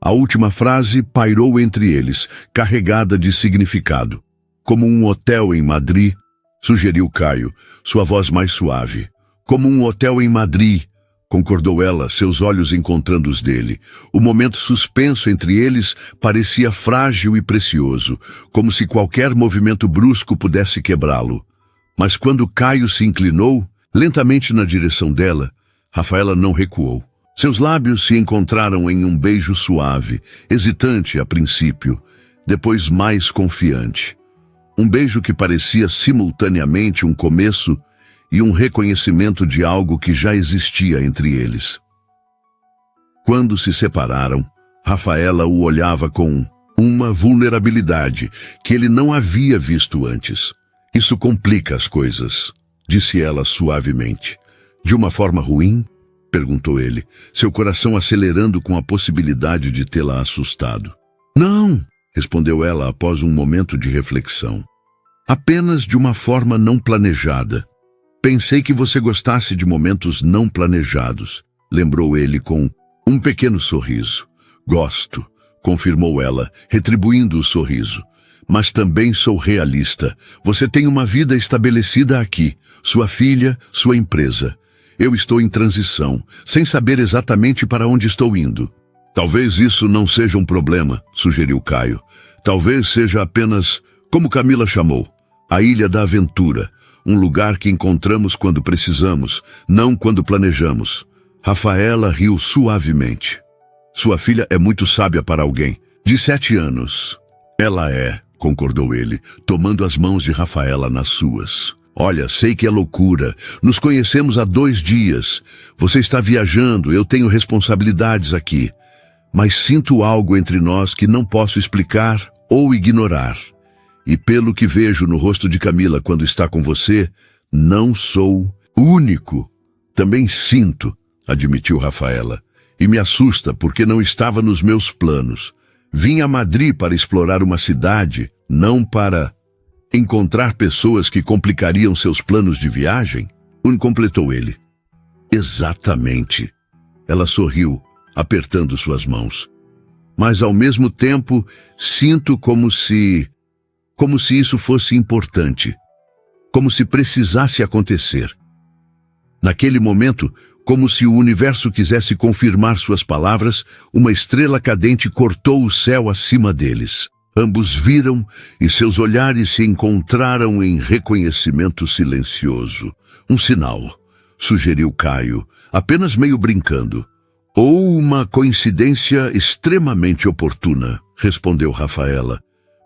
A última frase pairou entre eles, carregada de significado. Como um hotel em Madrid, sugeriu Caio, sua voz mais suave. Como um hotel em Madrid, concordou ela, seus olhos encontrando os dele. O momento suspenso entre eles parecia frágil e precioso, como se qualquer movimento brusco pudesse quebrá-lo. Mas quando Caio se inclinou, lentamente na direção dela, Rafaela não recuou. Seus lábios se encontraram em um beijo suave, hesitante a princípio, depois mais confiante. Um beijo que parecia simultaneamente um começo e um reconhecimento de algo que já existia entre eles. Quando se separaram, Rafaela o olhava com uma vulnerabilidade que ele não havia visto antes. Isso complica as coisas, disse ela suavemente. De uma forma ruim? Perguntou ele, seu coração acelerando com a possibilidade de tê-la assustado. Não, respondeu ela após um momento de reflexão. Apenas de uma forma não planejada. Pensei que você gostasse de momentos não planejados, lembrou ele com um pequeno sorriso. Gosto, confirmou ela, retribuindo o sorriso. Mas também sou realista. Você tem uma vida estabelecida aqui, sua filha, sua empresa. Eu estou em transição, sem saber exatamente para onde estou indo. Talvez isso não seja um problema, sugeriu Caio. Talvez seja apenas, como Camila chamou, a Ilha da Aventura, um lugar que encontramos quando precisamos, não quando planejamos. Rafaela riu suavemente. Sua filha é muito sábia para alguém, de 7 anos. Ela é, concordou ele, tomando as mãos de Rafaela nas suas. Olha, sei que é loucura. Nos conhecemos há 2 dias. Você está viajando, eu tenho responsabilidades aqui. Mas sinto algo entre nós que não posso explicar ou ignorar. E pelo que vejo no rosto de Camila quando está com você, não sou único. Também sinto, admitiu Rafaela. E me assusta porque não estava nos meus planos. Vim a Madrid para explorar uma cidade, não para encontrar pessoas que complicariam seus planos de viagem? Completou ele. Exatamente. Ela sorriu, apertando suas mãos. Mas ao mesmo tempo, sinto como se isso fosse importante. Como se precisasse acontecer. Naquele momento, como se o universo quisesse confirmar suas palavras, uma estrela cadente cortou o céu acima deles. Ambos viram e seus olhares se encontraram em reconhecimento silencioso. Um sinal, sugeriu Caio, apenas meio brincando. Ou uma coincidência extremamente oportuna, respondeu Rafaela.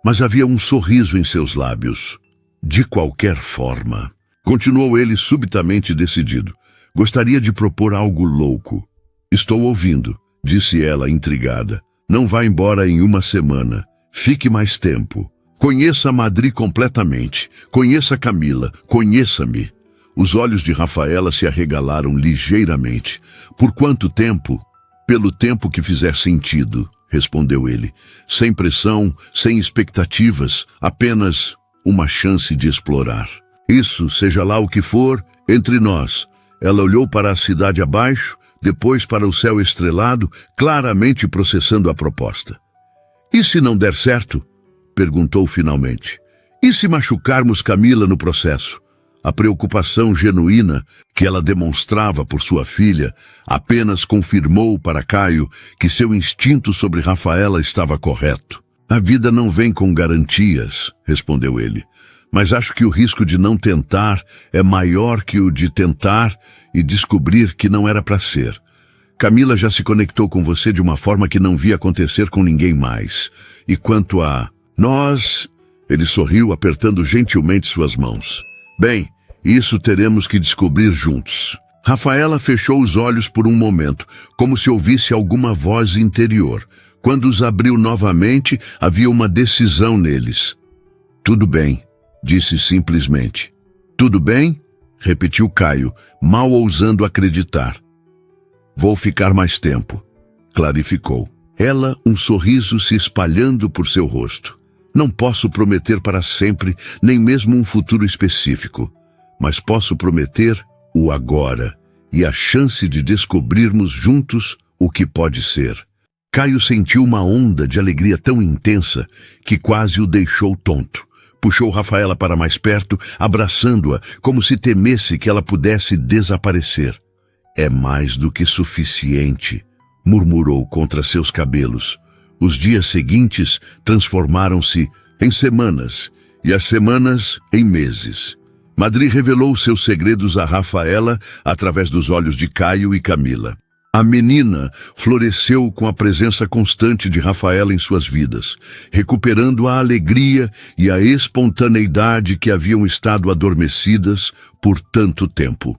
Mas havia um sorriso em seus lábios. De qualquer forma, continuou ele subitamente decidido. Gostaria de propor algo louco. Estou ouvindo, disse ela intrigada. Não vá embora em 1 semana. Fique mais tempo. Conheça Madrid completamente. Conheça Camila. Conheça-me. Os olhos de Rafaela se arregalaram ligeiramente. Por quanto tempo? Pelo tempo que fizer sentido, respondeu ele. Sem pressão, sem expectativas, apenas uma chance de explorar. Isso, seja lá o que for, entre nós. Ela olhou para a cidade abaixo, depois para o céu estrelado, claramente processando a proposta. E se não der certo? Perguntou finalmente. E se machucarmos Camila no processo? A preocupação genuína que ela demonstrava por sua filha apenas confirmou para Caio que seu instinto sobre Rafaela estava correto. A vida não vem com garantias, respondeu ele. Mas acho que o risco de não tentar é maior que o de tentar e descobrir que não era para ser. Camila já se conectou com você de uma forma que não vi acontecer com ninguém mais. E quanto a nós... Ele sorriu, apertando gentilmente suas mãos. Bem, Isso teremos que descobrir juntos. Rafaela fechou os olhos por um momento, como se ouvisse alguma voz interior. Quando os abriu novamente, havia uma decisão neles. Tudo bem, disse simplesmente. Tudo bem? Repetiu Caio, mal ousando acreditar. Vou ficar mais tempo, clarificou. Ela, um sorriso se espalhando por seu rosto. Não posso prometer para sempre, nem mesmo um futuro específico, mas posso prometer o agora e a chance de descobrirmos juntos o que pode ser. Caio sentiu uma onda de alegria tão intensa que quase o deixou tonto. Puxou Rafaela para mais perto, abraçando-a, como se temesse que ela pudesse desaparecer. É mais do que suficiente, murmurou contra seus cabelos. Os dias seguintes transformaram-se em semanas, e as semanas em meses. Madri revelou seus segredos a Rafaela através dos olhos de Caio e Camila. A menina floresceu com a presença constante de Rafaela em suas vidas, recuperando a alegria e a espontaneidade que haviam estado adormecidas por tanto tempo.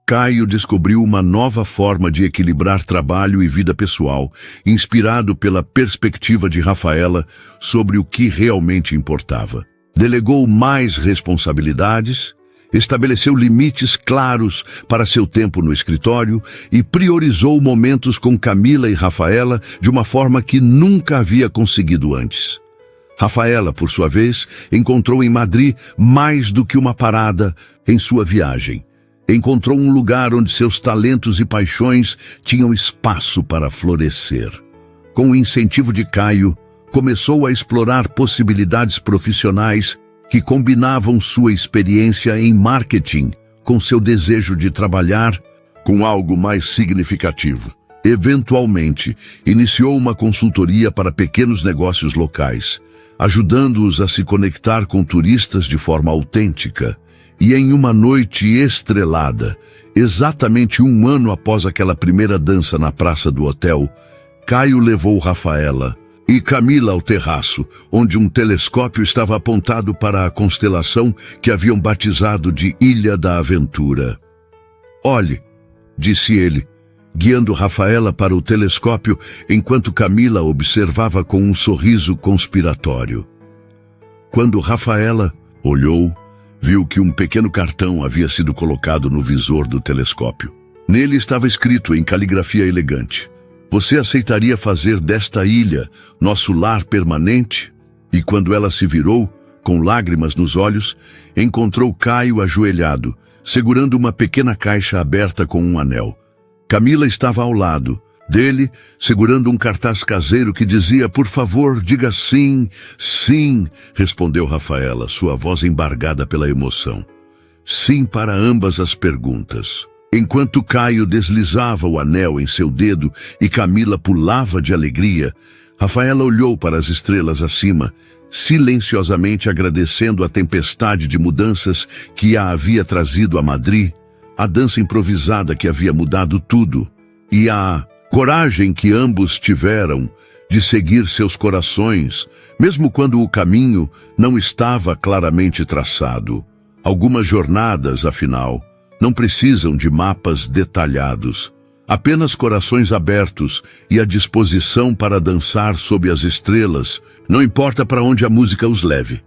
Caio descobriu uma nova forma de equilibrar trabalho e vida pessoal, inspirado pela perspectiva de Rafaela sobre o que realmente importava. Delegou mais responsabilidades, estabeleceu limites claros para seu tempo no escritório e priorizou momentos com Camila e Rafaela de uma forma que nunca havia conseguido antes. Rafaela, por sua vez, encontrou em Madri mais do que uma parada em sua viagem. Encontrou um lugar onde seus talentos e paixões tinham espaço para florescer. Com o incentivo de Caio, começou a explorar possibilidades profissionais que combinavam sua experiência em marketing com seu desejo de trabalhar com algo mais significativo. Eventualmente, iniciou uma consultoria para pequenos negócios locais, ajudando-os a se conectar com turistas de forma autêntica. E em uma noite estrelada, exatamente 1 ano após aquela primeira dança na praça do hotel, Caio levou Rafaela e Camila ao terraço, onde um telescópio estava apontado para a constelação que haviam batizado de Ilha da Aventura. Olhe, disse ele, guiando Rafaela para o telescópio enquanto Camila observava com um sorriso conspiratório. Quando Rafaela olhou, viu que um pequeno cartão havia sido colocado no visor do telescópio. Nele estava escrito em caligrafia elegante: "Você aceitaria fazer desta ilha nosso lar permanente?" E quando ela se virou, com lágrimas nos olhos, encontrou Caio ajoelhado, segurando uma pequena caixa aberta com um anel. Camila estava ao lado dele, segurando um cartaz caseiro que dizia: "Por favor, diga sim, sim", respondeu Rafaela, sua voz embargada pela emoção. Sim para ambas as perguntas. Enquanto Caio deslizava o anel em seu dedo e Camila pulava de alegria, Rafaela olhou para as estrelas acima, silenciosamente agradecendo a tempestade de mudanças que a havia trazido a Madri, a dança improvisada que havia mudado tudo, e a coragem que ambos tiveram de seguir seus corações, mesmo quando o caminho não estava claramente traçado. Algumas jornadas, afinal, não precisam de mapas detalhados, apenas corações abertos e a disposição para dançar sob as estrelas, não importa para onde a música os leve.